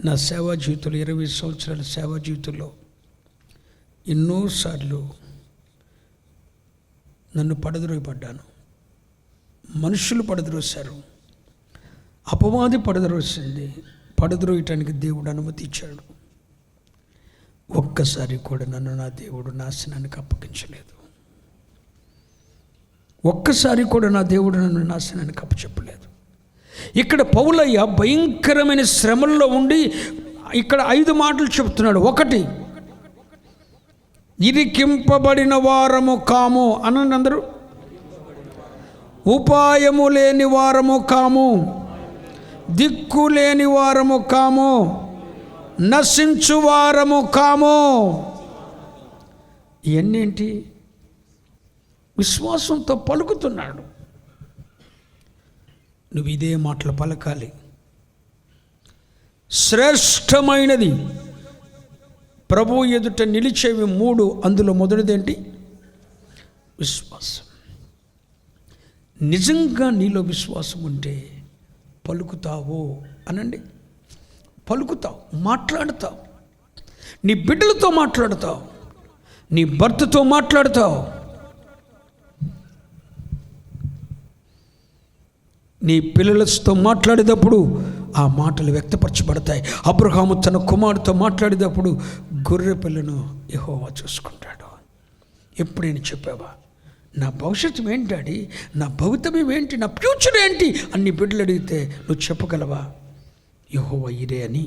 నా సేవా జీవితంలో 20 సంవత్సరాల సేవా జీవితంలో ఎన్నోసార్లు నన్ను పడద్రోయబడ్డాను. మనుషులు పడద్రోశారు, అపవాది పడద్రోసింది. పడద్రోయటానికి దేవుడు అనుమతి ఇచ్చాడు. ఒక్కసారి కూడా నన్ను నా దేవుడు నాశనానికి అప్పగించలేదు. ఒక్కసారి కూడా నా దేవుడు నన్ను నాశనానికి అప్పచెప్పలేదు. ఇక్కడ పౌలయ్య భయంకరమైన శ్రమల్లో ఉండి ఇక్కడ 5 మాటలు చెప్తున్నాడు. 1, ఇరికింపబడిన వారము కాము అనండి అందరూ. ఉపాయము లేని వారము కాము, దిక్కు లేని వారము కాము, నశించు వారము కాము. ఇవన్నేంటి? విశ్వాసంతో పలుకుతున్నాడు. నువ్వు ఇదే మాటలు పలకాలి. శ్రేష్టమైనది ప్రభు ఎదుట నిలిచేవి 3. అందులో మొదటిదేంటి? విశ్వాసం. నిజంగా నీలో విశ్వాసం ఉంటే పలుకుతావు అనండి. పలుకుతావు, మాట్లాడతావు, నీ బిడ్డలతో మాట్లాడతావు, నీ భర్తతో మాట్లాడతావు, నీ పిల్లలతో మాట్లాడేటప్పుడు ఆ మాటలు వ్యక్తపరచబడతాయి. అబ్రహాము తన కుమారుడితో మాట్లాడేటప్పుడు గొర్రె పిల్లను యెహోవా చూసుకుంటాడు. ఎప్పుడైనా చెప్పావా, నా భవిష్యత్తు ఏంటి డాడీ, నా భవితవ్యం ఏంటి, నా ఫ్యూచర్ ఏంటి అన్ని బిడ్డలు అడిగితే నువ్వు చెప్పగలవా? యెహోవా ఇదే అని.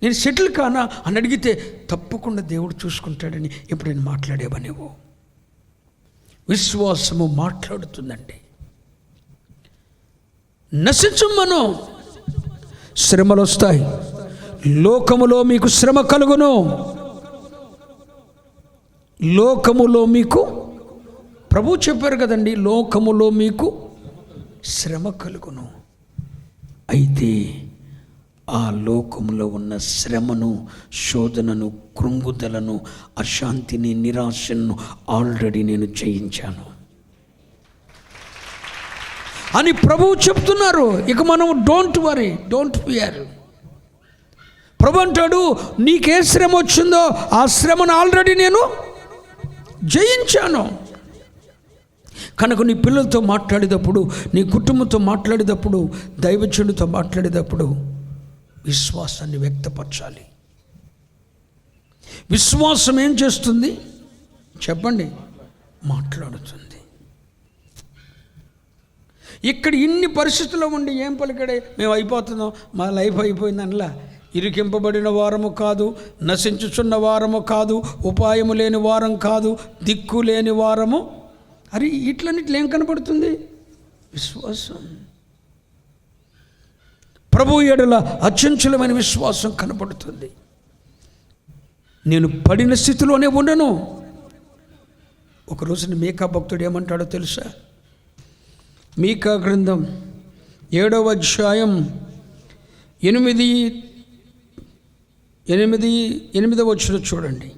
నేను సెటిల్ కానా అని అడిగితే తప్పకుండా దేవుడు చూసుకుంటాడని ఎప్పుడైనా మాట్లాడేవా నువ్వు? విశ్వాసము మాట్లాడుతుందండి. నశించుమను, శ్రమలు వస్తాయి, లోకములో మీకు శ్రమ కలుగును, లోకములో మీకు, ప్రభు చెప్పారు కదండి, లోకములో మీకు శ్రమ కలుగును. అయితే ఆ లోకములో ఉన్న శ్రమను, శోధనను, కృంగుదలను, అశాంతిని, నిరాశను ఆల్రెడీ నేను జయించాను అని ప్రభువు చెప్తున్నారు. ఇక మనం డోంట్ వరీ, డోంట్ ఫియర్. ప్రభు అంటాడు, నీకే శ్రమ వచ్చిందో ఆ శ్రమను ఆల్రెడీ నేను జయించాను. కనుక నీ పిల్లలతో మాట్లాడేటప్పుడు, నీ కుటుంబంతో మాట్లాడేటప్పుడు, దైవజనుడితో మాట్లాడేటప్పుడు విశ్వాసాన్ని వ్యక్తపరచాలి. విశ్వాసం ఏం చేస్తుంది చెప్పండి? మాట్లాడుతుంది. ఇక్కడ ఇన్ని పరిస్థితుల్లో ఉండి ఏం పలికడే మేము అయిపోతున్నాం, మా లైఫ్ అయిపోయిందనలా. ఇరికింపబడిన వారము కాదు, నశించుచున్న వారము కాదు, ఉపాయము లేని వారం కాదు, దిక్కు లేని వారము. అరే ఇట్లన్నిట్లు ఏం కనపడుతుంది? విశ్వాసం. ప్రభు ఎడల అచంచలమైన విశ్వాసం కనపడుతుంది. నేను పడిన స్థితిలోనే ఉండను. ఒక రోజున మీకా భక్తుడు ఏమంటాడో తెలుసా? మీకా గ్రంథం 7వ అధ్యాయం 8వ వచనం చూడండి.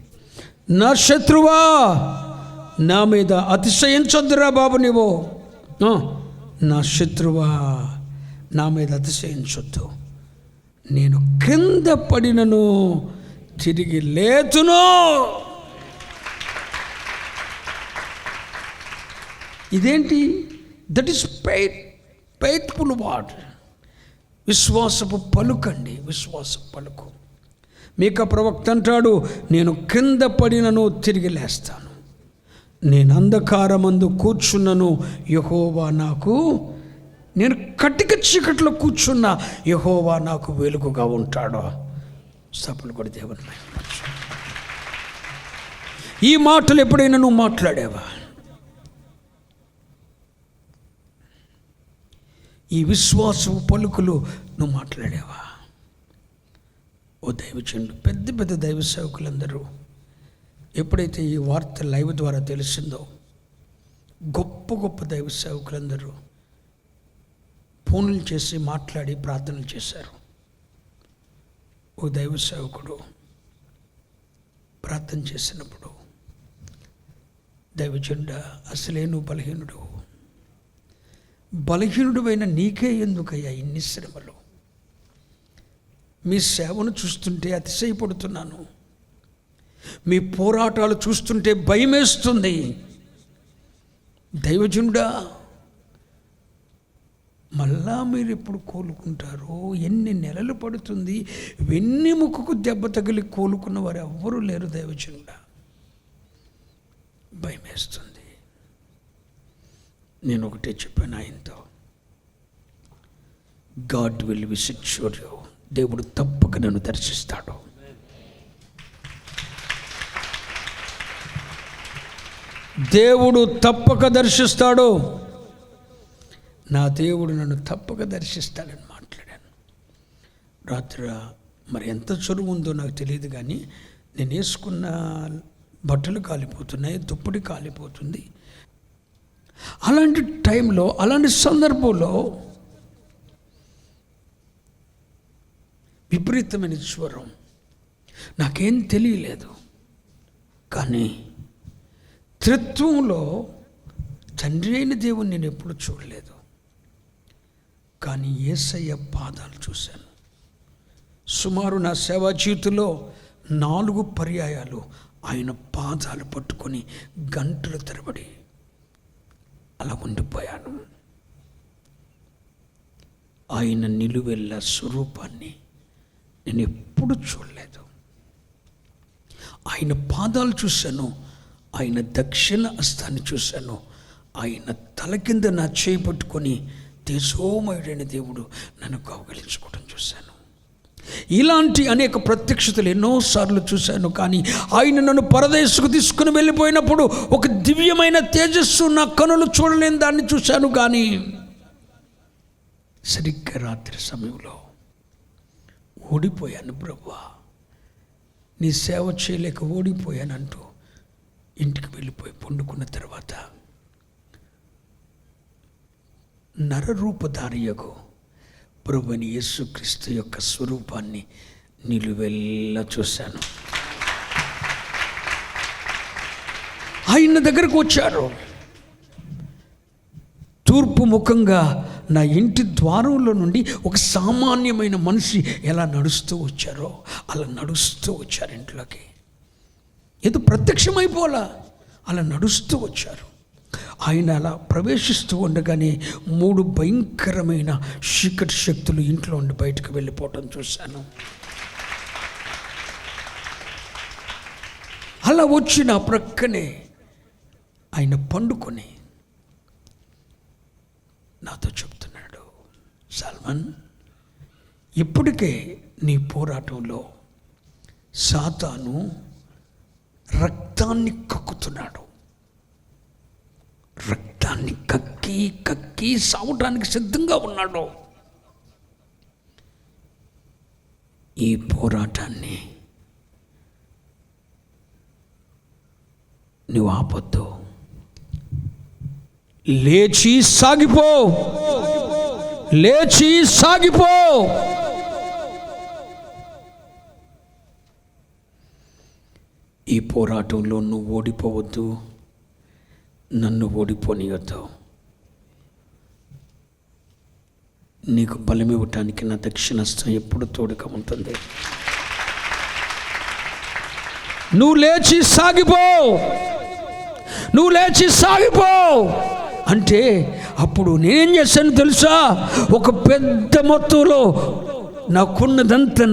నా శత్రువా, నా మీద అతిశయించొద్దురా బాబు నీవు. నా శత్రువా, నా మీద అతిశయించొద్దు. నేను క్రింద పడినను తిరిగి లేతును. ఇదేంటి? That is faithful word. విశ్వాసపు పలుకండి, విశ్వాసపు పలుకు. మీకా ప్రవక్త అంటాడు, నేను క్రింద పడినను తిరిగి లేస్తాను, నేను అంధకారమందు కూర్చున్నను, యెహోవా నాకు, నేను కటిక చీకట్లో కూర్చున్న యెహోవా నాకు వెలుగుగా ఉంటాడు. సభలు కూడా దేవుని మహిమపరచు. ఈ మాటలు ఎప్పుడైనా నువ్వు మాట్లాడావా? ఈ విశ్వాసపు పలుకులు నువ్వు మాట్లాడావా? ఓ దైవజనుడు, పెద్ద పెద్ద దైవ సేవకులందరూ ఎప్పుడైతే ఈ వార్త లైవ్ ద్వారా తెలిసిందో, గొప్ప గొప్ప దైవ సేవకులందరూ ఫోన్లు చేసి మాట్లాడి ప్రార్థనలు చేశారు. ఓ దైవ సేవకుడు ప్రార్థన చేసినప్పుడు, దైవజనుడా, అసలే నువ్వు బలహీనుడివైన నీకే ఎందుకయ్యా ఇన్ని శ్రమలు? మీ సేవను చూస్తుంటే అతిశయపడుతున్నాను, మీ పోరాటాలు చూస్తుంటే భయమేస్తుంది. దైవజనుడా, మళ్ళా మీరు ఎప్పుడు కోలుకుంటారో, ఎన్ని నెలలు పడుతుంది? వెన్నెముకకు దెబ్బ తగిలి కోలుకున్న వారు ఎవ్వరూ లేరు దైవజనుడా. భయమేస్తుంది. నేను ఒకటే చెప్పాను ఆయనతో, గాడ్ విల్ విజిట్ యు. దేవుడు తప్పక నన్ను దర్శిస్తాడు. దేవుడు తప్పక దర్శిస్తాడు. నా దేవుడు నన్ను తప్పక దర్శిస్తాడని మాట్లాడాను. రాత్రి మరి ఎంత చొరువు ఉందో నాకు తెలియదు, కానీ నేను వేసుకున్న బట్టలు కాలిపోతున్నాయి, దుప్పటి కాలిపోతుంది. అలాంటి టైంలో, అలాంటి సందర్భంలో విపరీతమైన స్వరం, నాకేం తెలియలేదు. కానీ త్రిత్వంలో తండ్రి అయిన దేవుని నేను ఎప్పుడు చూడలేదు, కానీ యేసయ్య పాదాలు చూశాను. సుమారు నా సేవా జీవితంలో 4 పర్యాయాలు ఆయన పాదాలు పట్టుకొని గంటల తరబడి అలా ఉండిపోయాను. ఆయన నిలువెల్ల స్వరూపాన్ని నేను ఎప్పుడు చూడలేదు. ఆయన పాదాలు చూశాను, ఆయన దక్షిణ హస్తాన్ని చూశాను, ఆయన తల కింద నా చేయి పట్టుకొని తేజోమయుడైన దేవుడు నన్ను కౌగిలించుకోవడం చూశాను. ఇలాంటి అనేక ప్రత్యక్షతలు ఎన్నోసార్లు చూశాను. కానీ ఆయన నన్ను పరదేశకు తీసుకుని వెళ్ళిపోయినప్పుడు ఒక దివ్యమైన తేజస్సు నా కనులు చూడలేని దాన్ని చూశాను. కానీ సరిగ్గా రాత్రి సమయంలో ఓడిపోయాను ప్రభువా, నీ సేవ చేయలేక ఓడిపోయానంటూ ఇంటికి వెళ్ళిపోయి పండుకున్న తర్వాత నరరూపధారియకు ప్రభుని యేసుక్రీస్తు యొక్క స్వరూపాన్ని నిలువెల్లా చూశాను. ఆయన దగ్గరకు వచ్చారు. తూర్పు ముఖంగా నా ఇంటి ద్వారంలో నుండి ఒక సామాన్యమైన మనిషి ఎలా నడుస్తూ వచ్చారో అలా నడుస్తూ వచ్చారు ఇంట్లోకి. ఏదో ప్రత్యక్షమైపోలా, అలా నడుస్తూ వచ్చారు. ఆయన అలా ప్రవేశిస్తూ ఉండగానే 3 భయంకరమైన చీకటి శక్తులు ఇంట్లో ఉండి బయటకు వెళ్ళిపోవటం చూశాను. అలా వచ్చి నా ప్రక్కనే ఆయన పండుకొని నాతో చెప్తున్నాడు, సల్మాన్, ఇప్పటికే నీ పోరాటంలో సాతాను రక్తాన్ని కక్కుతున్నాడు. రక్తాన్ని కక్కి కక్కి సావటానికి సిద్ధంగా ఉన్నాడు. ఈ పోరాటాన్ని నువ్వు ఆపొద్దు, లేచి సాగిపో, లేచి సాగిపో. ఈ పోరాటంలో నువ్వు ఓడిపోవద్దు, నన్ను ఓడిపోనియొద్దు. నీకు బలం ఇవ్వటానికి నా దక్షిణహస్తం ఎప్పుడు తోడుగా ఉంటుంది. నువ్వు లేచి సాగిపో, నువ్వు లేచి సాగిపో అంటే అప్పుడు నేనేం చేశాను తెలుసా? ఒక పెద్ద మొత్తంలో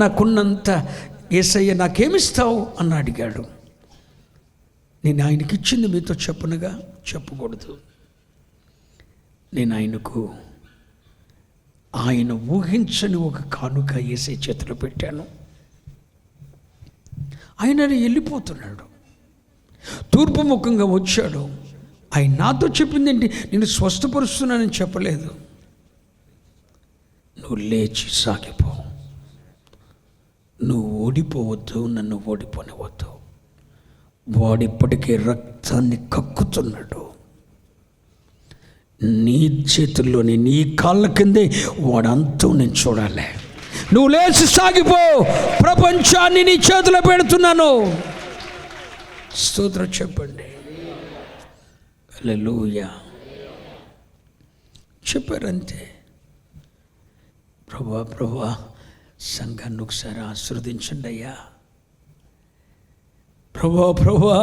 నాకున్నంత యేసయ్య నాకేమిస్తావు అని అడిగాడు. నేను ఆయనకి ఇచ్చింది మీతో చెప్పనుగా, చెప్పకూడదు. నేను ఆయనకు ఆయన ఊహించని ఒక కానుక యేసయ్య చేతిలో పెట్టాను. ఆయన వెళ్ళిపోతున్నాడు, తూర్పు ముఖంగా వచ్చాడు. ఆయన నాతో చెప్పింది ఏంటి? నేను స్వస్థపరుస్తున్నానని చెప్పలేదు. నువ్వు లేచి సాగిపో, నువ్వు ఓడిపోవద్దు, నన్ను ఓడిపోనివద్దు. వాడిప్పటికే రక్తాన్ని కక్కుతున్నాడు. నీ చేతుల్లోని నీ కాళ్ళ కిందే వాడంతా నేను చూడాలి. నువ్వు లేచి సాగిపో, ప్రపంచాన్ని నీ చేతిలో పెడుతున్నాను. స్తోత్రం చెప్పండి. హల్లెలూయా చెప్పారంతే. ప్రభువా సంఘాన్ని ఒకసారి ఆశీర్వదించండి అయ్యా. ప్రభువా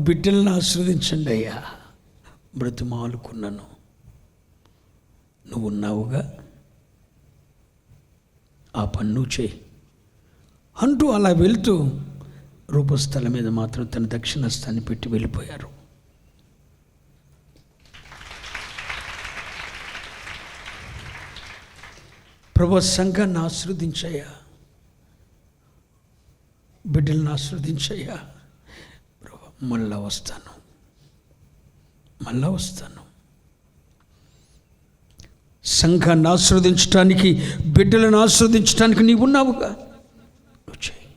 బిడ్డలను ఆశీర్వదించండి అయ్యా. బ్రతిమాలుకున్నాను. నువ్వు ఉన్నావుగా, ఆ పన్ను చేయి అంటూ అలా వెళ్తూ రూపస్థలం మీద మాత్రం తన దక్షిణహస్తాన్ని పెట్టి వెళ్ళిపోయారు. ప్రభు సంఘాన్ని ఆశీర్వదించయ్యా, బిడ్డలను ఆశీర్వదించయ్యా. ప్రభు మళ్ళా వస్తాను. సంఘాన్ని ఆశీర్వదించడానికి, బిడ్డలను ఆశీర్వదించడానికి నీవు ఉన్నావుగా, నువ్వు చేయి.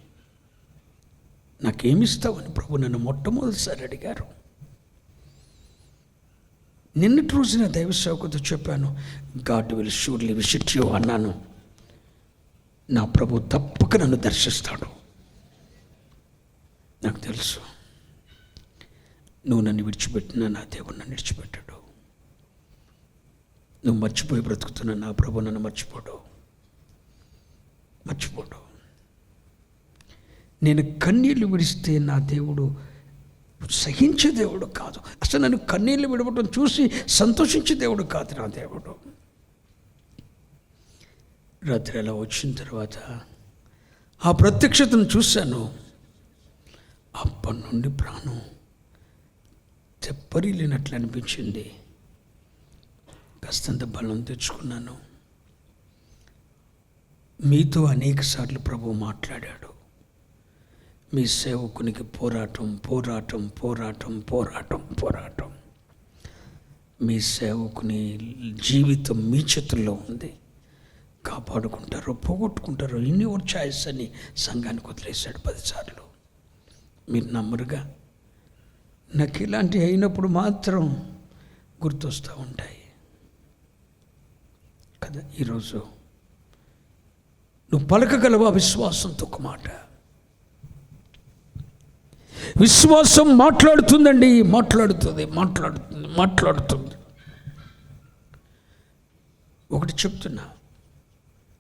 నాకేమిస్తావని ప్రభు నన్ను మొట్టమొదటిసారి అడిగారు. నిన్నటి రోజున దైవ సేవకుతో చెప్పాను, God will surely visit you అన్నాను. నా ప్రభు తప్పక నన్ను దర్శిస్తాడు. నాకు తెలుసు, నువ్వు నన్ను విడిచిపెట్టినా నా దేవుడు నన్ను విడిచిపెట్టాడు. నువ్వు మర్చిపోయి బ్రతుకుతున్నా నా ప్రభు నన్ను మర్చిపోడు. నేను కన్నీళ్లు విడిస్తే నా దేవుడు సహించే దేవుడు కాదు. అసలు నన్ను కన్నీళ్లు విడవటం చూసి సంతోషించే దేవుడు కాదు నా దేవుడు. రాత్రి అలా వచ్చిన తర్వాత ఆ ప్రత్యక్షతను చూశాను. అప్పటి నుండి ప్రాణం తెప్పరిల్లినట్లు అనిపించింది. కాస్తంత బలం తెచ్చుకున్నాను. మీతో అనేకసార్లు ప్రభువు మాట్లాడాడు. మీ సేవకునికి పోరాటం పోరాటం పోరాటం పోరాటం పోరాటం. మీ సేవకుని జీవితం మీ చేతుల్లో ఉంది. కాపాడుకుంటారో పోగొట్టుకుంటారో ఇన్ని ఒక ఛాయిస్ అని సంఘానికి వదిలేశాడు 10 సార్లు. మీరు నమ్మరుగా. నాకు ఇలాంటివి అయినప్పుడు మాత్రం గుర్తొస్తూ ఉంటాయి కదా. ఈరోజు నువ్వు పలకగలవా విశ్వాసంతో ఒక మాట? విశ్వాసం మాట్లాడుతుందండి, మాట్లాడుతుంది. ఒకటి చెప్తున్నా,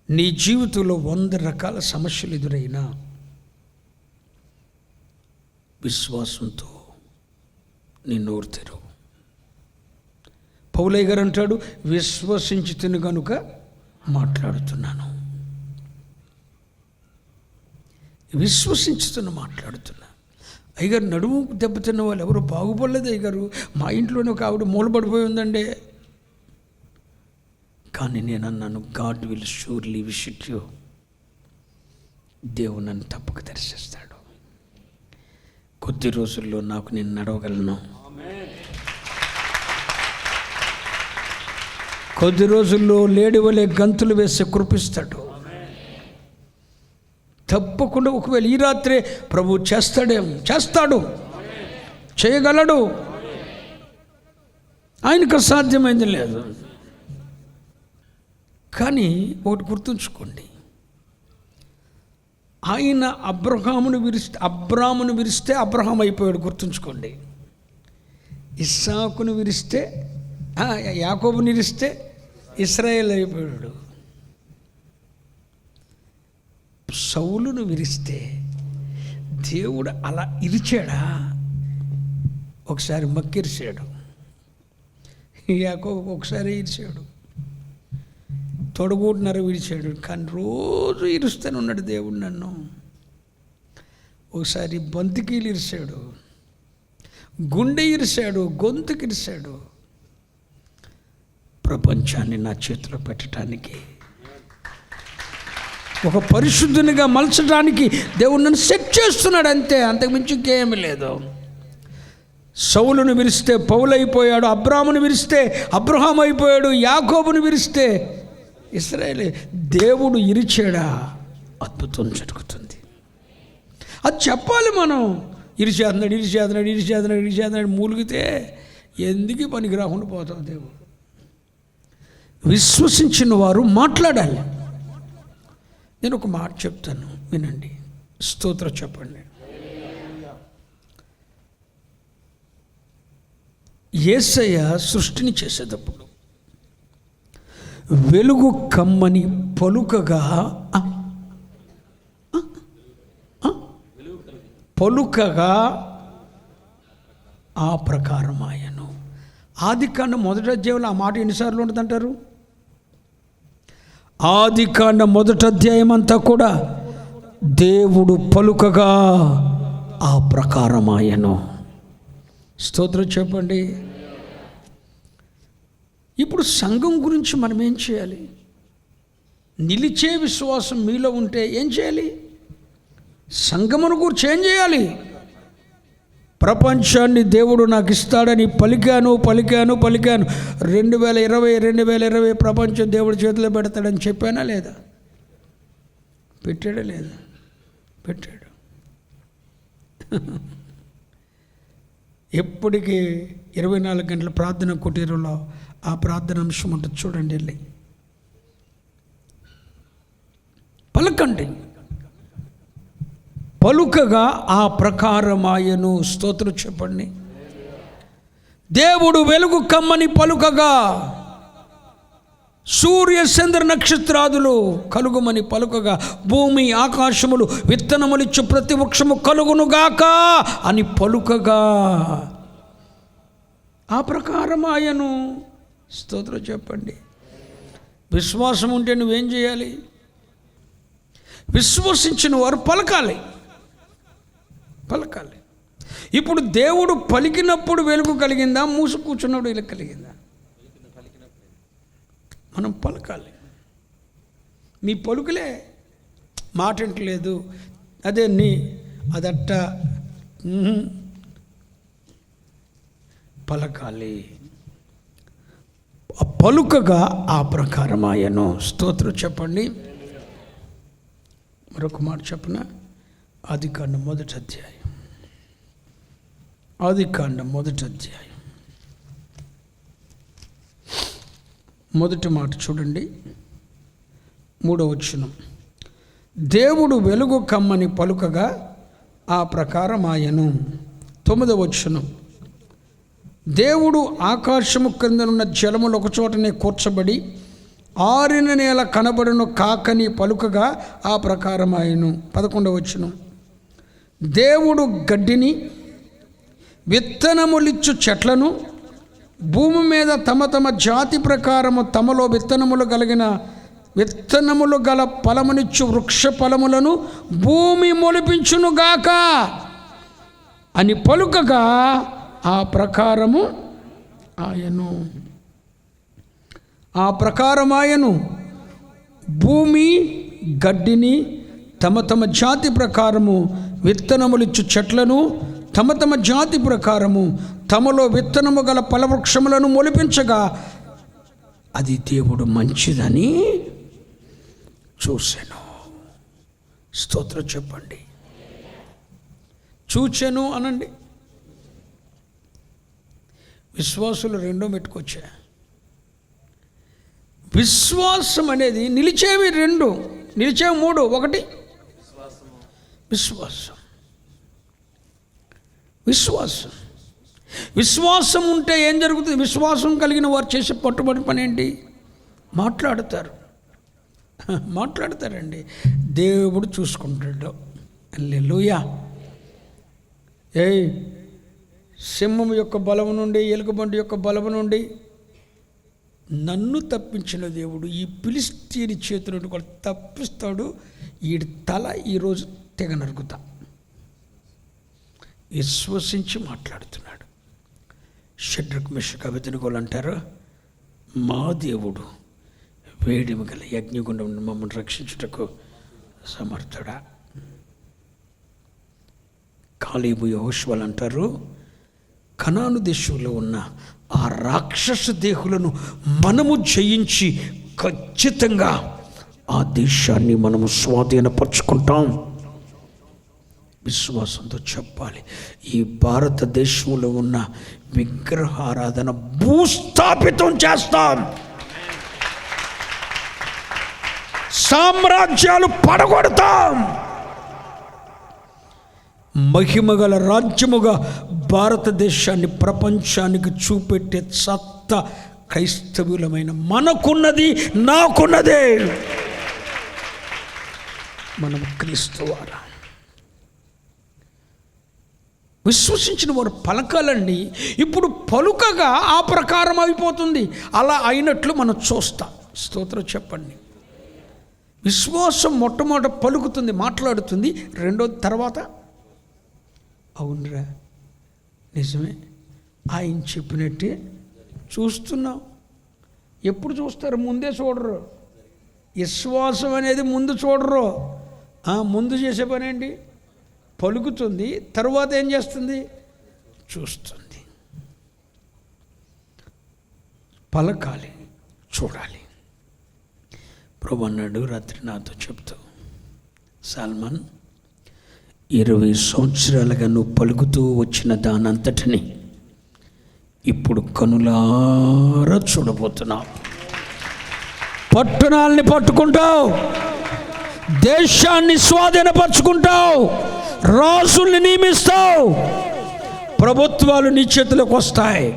నీ జీవితంలో 100 రకాల సమస్యలు ఎదురైనా విశ్వాసంతో నీ నోరు తెరువు. పౌలయ్య గారు అంటాడు, విశ్వసించుతును కనుక మాట్లాడుతున్నాను. మాట్లాడుతున్నా. అయ్యగారు నడుము దెబ్బతిన్న వాళ్ళు ఎవరు బాగుపడలేదు అయ్యగారు. మా ఇంట్లోనే ఒక ఆవిడ మూలపడిపోయి ఉందండి. కానీ నేను అన్నాను, God will surely visit you. దేవుడు నన్ను తప్పక దర్శిస్తాడు. కొద్ది రోజుల్లో నాకు నేను నడవగలను. కొద్ది రోజుల్లో లేడి వలె గంతులు వేసి కురిపిస్తాడు. తప్పకుండా. ఒకవేళ ఈ రాత్రే ప్రభు చేస్తాడు, చేయగలడు. ఆయనకు అసాధ్యమైంది లేదు. కానీ ఒకటి గుర్తుంచుకోండి, ఆయన అబ్రామును విరిస్తే అబ్రహాం అయిపోయాడు. గుర్తుంచుకోండి. ఇస్సాకును విరిస్తే, యాకోబుని విరిస్తే ఇశ్రాయేల్ అయిపోయాడు. సౌలును విరిస్తే దేవుడు అలా ఇరిచాడా? ఒకసారి మక్కిరిచాడు. యాకోబు ఒకసారి ఇరిచాడు, తొడగూటినర విడిచాడు. కానీ రోజు ఇరుస్తూనే ఉన్నాడు దేవుడు నన్ను. ఒకసారి బంతికీలు ఇరిచాడు, గుండె ఇరిచాడు, గొంతుకి ఇరిచాడు. ప్రపంచాన్ని నా చేతిలో పెట్టడానికి, ఒక పరిశుద్ధునిగా మలచడానికి దేవుడు నన్ను సెట్ చేస్తున్నాడు. అంతే, అంతకుమించి ఇంకేమీ లేదు. సౌలును విరిస్తే పౌలైపోయాడు, అబ్రామును విరిస్తే అబ్రహాం అయిపోయాడు, యాకోబును విరిస్తే ఇశ్రాయేలే. దేవుడు ఇరిచాడా, అద్భుతం జరుగుతుంది. అది చెప్పాలి మనం. ఇరిచేస్తున్నాడు మూలిగితే ఎందుకు పనికి రాకుండా పోతాం. దేవుడు విశ్వసించిన వారు మాట్లాడాలి. నేను ఒక మాట చెప్తాను, వినండి. స్తోత్రం చెప్పండి. యేసయ్య సృష్టిని చేసేటప్పుడు వెలుగు కమ్మని పలుకగా ఆ ప్రకారం ఆయను. ఆదికాండం 1వ అధ్యాయంలో ఆ మాట ఎన్నిసార్లు ఉంటుందంటారు? ఆదికాండం 1వ అధ్యాయం అంతా కూడా దేవుడు పలుకగా ఆ ప్రకారం ఆయను. స్తోత్రం చెప్పండి. ఇప్పుడు సంఘం గురించి మనం ఏం చేయాలి? నిలిచే విశ్వాసం మీలో ఉంటే ఏం చేయాలి? సంఘమును గురించి ఏం చేయాలి? ప్రపంచాన్ని దేవుడు నాకు ఇస్తాడని పలికాను 2020 ప్రపంచం దేవుడి చేతిలో పెడతాడని చెప్పానా లేదా? పెట్టాడా లేదా? పెట్టాడు. ఎప్పటికీ 24 గంటల ప్రార్థన కుటీరంలో ఆ ప్రార్థన అంశం ఉంటుంది, చూడండి. వెళ్ళి పలకండి. పలుకగా ఆ ప్రకారమాయను. స్తోత్రం చెప్పండి. దేవుడు వెలుగు కమ్మని పలుకగా సూర్య చంద్ర నక్షత్రాదులు కలుగుమని పలుకగా భూమి ఆకాశములు విత్తనములిచ్చు ప్రతి వృక్షము కలుగునుగాక అని పలుకగా ఆ ప్రకారం ఆయను. స్తోత్రం చెప్పండి. విశ్వాసం ఉంటే నువ్వేం చేయాలి? విశ్వసించిన వారు పలకాలి. ఇప్పుడు దేవుడు పలికినప్పుడు వెలుగు కలిగిందా, మూసు కూర్చున్నప్పుడు వెలుగు కలిగిందా? మనం పలకాలి. మీ పలుకులే మాట వింటలేదు, అదే అదట్ట పలకాలి. పలుకగా ఆ ప్రకారం ఆయను. స్తోత్రం చెప్పండి. మరొక మాట చెప్పిన ఆదికాండం 1వ అధ్యాయం. ఆదికాండం 1వ అధ్యాయం మొదటి మాట చూడండి, 3వ వచనం. దేవుడు వెలుగు కమ్మని పలుకగా ఆ ప్రకారం ఆయను. 9వ వచనం. దేవుడు ఆకాశము క్రిందనున్న జలములు ఒక చోటనే కూర్చబడి ఆరిన నేల కనబడును కాకని పలుకగా ఆ ప్రకారం ఆయను. 11వ వచనం. దేవుడు గడ్డిని విత్తనములిచ్చు చెట్లను భూమి మీద తమ తమ జాతి ప్రకారము తమలో విత్తనములు గల ఫలమునిచ్చు వృక్ష ఫలములను భూమి మొలిపించునుగాక అని పలుకగా ఆ ప్రకారము ఆయను. ఆ ప్రకారం ఆయను. భూమి గడ్డిని తమ తమ జాతి ప్రకారము విత్తనములిచ్చు చెట్లను తమ తమ జాతి ప్రకారము తమలో విత్తనము గల ఫలవృక్షములను మొలిపించగా అది దేవుడు మంచిదని చూసెను. స్తోత్రం చెప్పండి. చూచెను అనండి. విశ్వాసులు రెండో మెట్టుకొచ్చా. విశ్వాసం అనేది నిలిచేవి 2, నిలిచేవి 3. 1 విశ్వాసం ఉంటే ఏం జరుగుతుంది? విశ్వాసం కలిగిన వారు చేసే పట్టుబడి పని ఏంటి? మాట్లాడతారండి. దేవుడు చూసుకుంటాడు. హల్లెలూయా. సింహం యొక్క బలము నుండి, ఎలుకబంటి యొక్క బలము నుండి నన్ను తప్పించిన దేవుడు ఈ ఫిలిష్తీయుని చేతి నుండి కూడా తప్పిస్తాడు. వీడి తల ఈరోజు తెగ నరుకుతా. విశ్వసించి మాట్లాడుతున్నాడు. షడ్రక్ మెషక్ అబేద్నెగోలు అంటారు, మా దేవుడు వేడిమి గల యజ్ఞగుండం నుండి మమ్మల్ని రక్షించుటకు సమర్థుడా. కాలేబు యెహోషువలు అంటారు, కనాను దేశంలో ఉన్న ఆ రాక్షస దేహులను మనము జయించి ఖచ్చితంగా ఆ దేశాన్ని మనము స్వాధీనపరుచుకుంటాం. విశ్వాసంతో చెప్పాలి. ఈ భారతదేశంలో ఉన్న విగ్రహారాధన భూస్థాపితం చేస్తాం. సామ్రాజ్యాలు పడగొడతాం. మహిమగల రాజ్యముగా భారతదేశాన్ని ప్రపంచానికి చూపెట్టే సత్తా క్రైస్తవులమైన మనకున్నది, నాకున్నదే. మనం క్రీస్తువారా. విశ్వసించిన వారు పలకాలండి. ఇప్పుడు పలుకగా ఆ ప్రకారం అయిపోతుంది. అలా అయినట్లు మనం చూస్తాం. స్తోత్రం చెప్పండి. విశ్వాసం మొట్టమొదట పలుకుతుంది, మాట్లాడుతుంది. రెండోది తర్వాత అవునరా నిజమే ఆయన చెప్పినట్టే చూస్తున్నాం. ఎప్పుడు చూస్తారు? ముందే చూడరు. విశ్వాసం అనేది ముందు చూడరు. ముందు చేసే పని ఏంటి? పలుకుతుంది, తరువాత ఏం చేస్తుంది? చూస్తుంది. పలకాలి, చూడాలి. ప్రభు అన్నాడు రాత్రి నాతో చెప్తూ, సల్మాన్ 20 సంవత్సరాలుగా నువ్వు పలుకుతూ వచ్చిన దానంతటిని ఇప్పుడు కనులారా చూడబోతున్నావు. పట్టణాలని పట్టుకుంటావు, దేశాన్ని స్వాధీనపరుచుకుంటావు, రాజుల్ని నియమిస్తావు, ప్రభుత్వాలు నీ చేతిలోకి వస్తాయి.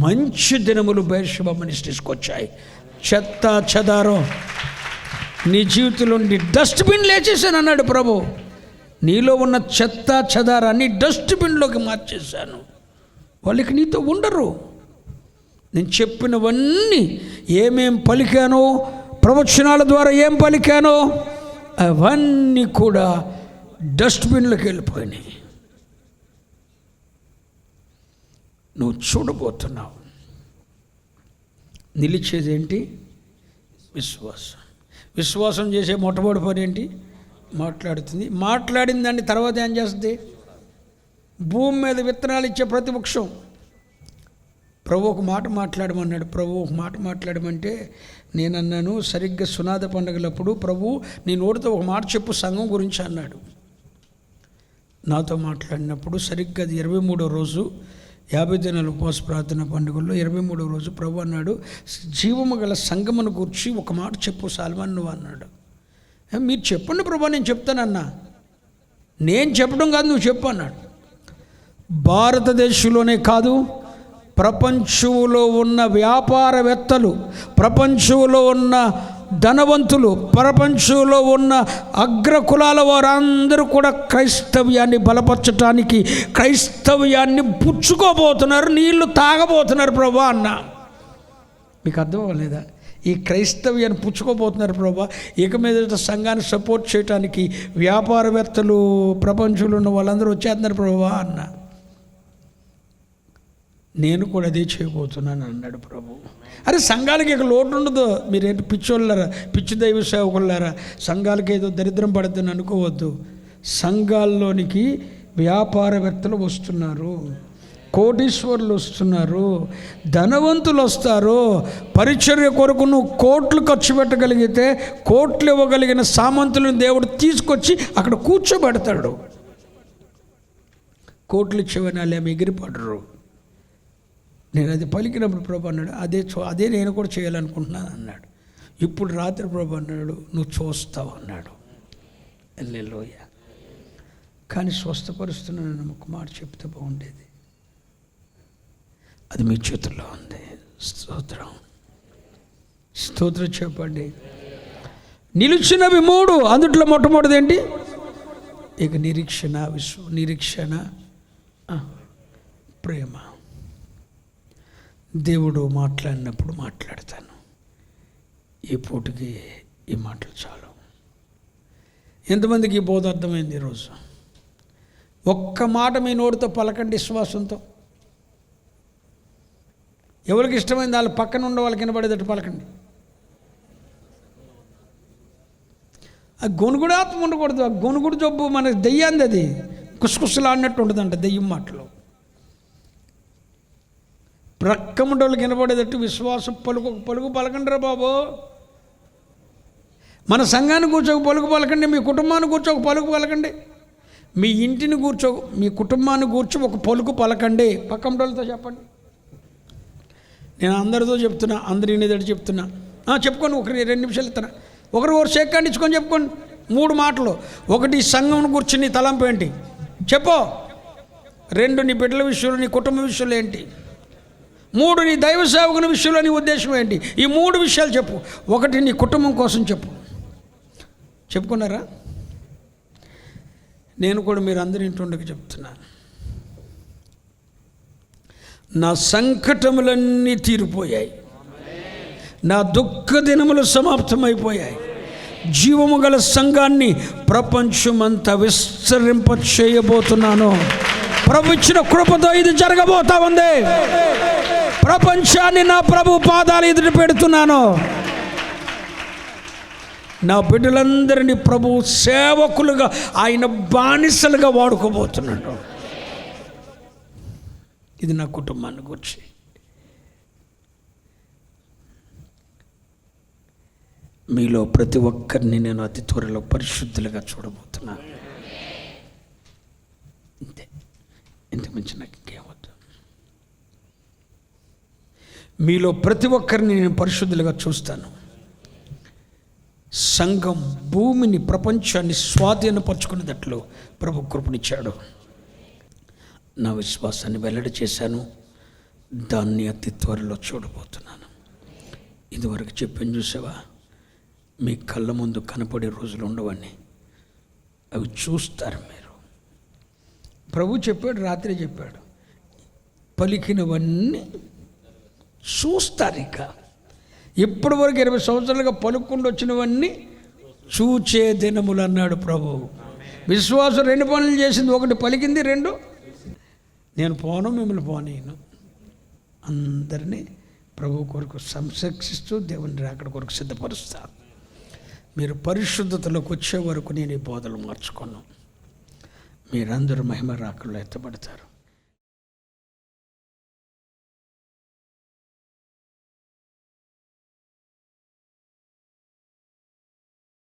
మంచి దినములు బెర్షెబా మినిస్ట్రీస్కి వచ్చాయి. చెత్త చెదారం నీ జీవితంలో డస్ట్బిన్ లేచేసాను అన్నాడు ప్రభు. నీలో ఉన్న చెత్త చెదారాన్ని డస్ట్బిన్లోకి మార్చేశాను. వాళ్ళకి నీతో ఉండరు. నేను చెప్పినవన్నీ ఏమేం పలికానో ప్రవచనాల ద్వారా ఏం పలికానో అవన్నీ కూడా డస్ట్బిన్లోకి వెళ్ళిపోయినాయి. నువ్వు చూడబోతున్నావు. నిలిచేది ఏంటి? విశ్వాసం. విశ్వాసం చేసే మొట్టమొదటి పని ఏంటి? మాట్లాడుతుంది. మాట్లాడిన దాన్ని తర్వాత ఏం చేస్తుంది? భూమి మీద విత్తనాలు ఇచ్చే ప్రతి వృక్షం. ప్రభు ఒక మాట మాట్లాడమన్నాడు. ప్రభు ఒక మాట మాట్లాడమంటే నేనన్నాను, సరిగ్గా సునాద పండుగలప్పుడు ప్రభు నీ నోటితో ఒక మాట చెప్పు సంఘం గురించి అన్నాడు. నాతో మాట్లాడినప్పుడు సరిగ్గా అది 23వ రోజు 50 దినాల ఉపవాస ప్రార్థన పండుగల్లో 23వ రోజు ప్రభు అన్నాడు, జీవము గల సంఘమును గురించి ఒక మాట చెప్పు సాల్మన్ నువ్వు అన్నాడు. మీరు చెప్పండి ప్రభు, నేను చెప్తానన్నా. నేను చెప్పడం కాదు, నువ్వు చెప్పు అన్నాడు. భారతదేశంలోనే కాదు, ప్రపంచంలో ఉన్న వ్యాపారవేత్తలు, ప్రపంచంలో ఉన్న ధనవంతులు, ప్రపంచంలో ఉన్న అగ్రకులాల వారందరూ కూడా క్రైస్తవ్యాన్ని బలపరచడానికి క్రైస్తవ్యాన్ని పుచ్చుకోబోతున్నారు, నీళ్లు తాగబోతున్నారు ప్రభు అన్న. మీకు అర్థం అవ్వలేదా? ఈ క్రైస్తవ్యాన్ని పుచ్చుకోబోతున్నారు ప్రభు. ఇక మీద సంఘాన్ని సపోర్ట్ చేయడానికి వ్యాపారవేత్తలు, ప్రపంచంలో ఉన్న వాళ్ళందరూ వచ్చేస్తున్నారు ప్రభు అన్న. నేను కూడా అదే చేయబోతున్నాను అన్నాడు ప్రభు. అరే సంఘాలకి ఇక లోటు ఉండదు. మీరేంటి పిచ్చోళ్ళారా, పిచ్చి దైవ సేవకులారా, సంఘాలకి ఏదో దరిద్రం పడుతుందని అనుకోవద్దు. సంఘాల్లోనికి వ్యాపారవేత్తలు వస్తున్నారు, కోటీశ్వరులు వస్తున్నారు, ధనవంతులు వస్తారు. పరిచర్య కొరకు నువ్వు కోట్లు ఖర్చు పెట్టగలిగితే కోట్లు ఇవ్వగలిగిన సామంతులను దేవుడు తీసుకొచ్చి అక్కడ కూర్చోబెడతాడు. కోట్లు ఇచ్చేవని వాళ్ళు ఏమి ఎగిరిపడరు. నేను అది పలికినప్పుడు ప్రభు అన్నాడు, అదే నేను కూడా చేయాలనుకుంటున్నాను అన్నాడు. ఇప్పుడు రాత్రి ప్రభు అన్నాడు, నువ్వు చూస్తావు అన్నాడు. హల్లెలూయా. కానీ స్వస్థపరుస్తున్నాను ఒక మాట చెప్తే బాగుండేది. అది మీ చేతుల్లో ఉంది. స్తోత్రం, స్తోత్రం చెప్పండి. నిలిచినవి 3, అందుట్లో మొట్టమొదటిది ఏంటి? ఇక నిరీక్షణ, ప్రేమ. దేవుడు మాట్లాడినప్పుడు మాట్లాడతాను. ఈ పూటకి ఈ మాటలు చాలు. ఎంతమందికి ఈ బోధ అర్థమైంది ఈరోజు? ఒక్క మాట మీ నోటితో పలకండి విశ్వాసంతో. ఎవరికి ఇష్టమైంది వాళ్ళ పక్కన ఉండే వాళ్ళకి వినబడేటట్టు పలకండి. ఆ గొనుగుడు ఆత్మ ఉండకూడదు. ఆ గొనుగుడు జబ్బు మనకి దెయ్యాంది, అది కుసకుసలాడినట్టు ఉంటుందంట దెయ్యం మాటలు. రక్కముండోళ్ళకి వినబడేటట్టు విశ్వాసం పలుకు పలకండిరా బాబు. మన సంఘాన్ని కూర్చోక పలుకు పలకండి, మీ కుటుంబాన్ని కూర్చోక పలుకు పలకండి, మీ ఇంటిని మీ కుటుంబాన్ని కూర్చో ఒక పలుకు పలకండి. పక్కముండోళ్ళతో చెప్పండి. నేను అందరితో చెప్తున్నా, అందరి ఇనేదట్టు చెప్తున్నా. చెప్పుకోండి, 2 నిమిషాలు ఇస్తున్నా. ఒకరు షేక్కాండి ఇచ్చుకొని చెప్పుకోండి 3 మాటలు. 1 సంఘం గురించి నీ తలంపు ఏంటి చెప్పు. 2 నీ బిడ్డల విషయంలో, నీ కుటుంబ విషయంలో ఏంటి. 3 నీ దైవ సేవకుని విషయంలో నీ ఉద్దేశం ఏంటి. ఈ 3 విషయాలు చెప్పు. 1 నీ కుటుంబం కోసం చెప్పు. చెప్పుకున్నారా? నేను కూడా మీరు అందరి ఇంటుండక చెప్తున్నాను. నా సంకటములన్నీ తీరిపోయాయి, నా దుఃఖ దినములు సమాప్తమైపోయాయి. జీవము గల సంఘాన్ని ప్రపంచమంతా విస్తరింప చేయబోతున్నాను. ప్రభు ఇచ్చిన కృపతో ఇది జరగబోతా ఉంది. ప్రపంచాన్ని నా ప్రభు పాదాలు ఎదుట పెడుతున్నాను. నా బిడ్డలందరినీ ప్రభు సేవకులుగా, ఆయన బానిసలుగా వాడుకోబోతున్నాడు. ఇది నా కుటుంబాన్ని గురించి. మీలో ప్రతి ఒక్కరిని నేను అతి త్వరలో పరిశుద్ధులుగా చూడబోతున్నాను. అంతే, ఇంతకుమించి నాకు ఇంకేమవుతుంది. మీలో ప్రతి ఒక్కరిని నేను పరిశుద్ధులుగా చూస్తాను. సంఘం భూమిని, ప్రపంచాన్ని స్వాధీనపరుచుకునేటట్లు ప్రభు కృపనిచ్చాడు. నా విశ్వాసాన్ని వెల్లడి చేశాను. దాన్ని అతి త్వరలో చూడబోతున్నాను. ఇదివరకు చెప్పాను చూసావా, మీ కళ్ళ ముందు కనపడే రోజులు ఉండవని. అవి చూస్తారు మీరు. ప్రభు చెప్పాడు, రాత్రి చెప్పాడు, పలికినవన్నీ చూస్తారు. ఇక ఇప్పటి వరకు 20 సంవత్సరాలుగా పలుకుండా వచ్చినవన్నీ చూచే దినములు అన్నాడు ప్రభు. విశ్వాసం 2 పనులు చేసింది, 1 పలికింది, 2 నేను పోను మిమ్మల్ని పోనీను. అందరినీ ప్రభు కొరకు సంరక్షిస్తూ దేవుని రాకడ కొరకు సిద్ధపరుస్తాను. మీరు పరిశుద్ధతలోకి వచ్చే వరకు నేను ఈ బోధలు మార్చుకున్నాను. మీరందరూ మహిమ రాకడలో ఎత్తబడతారు.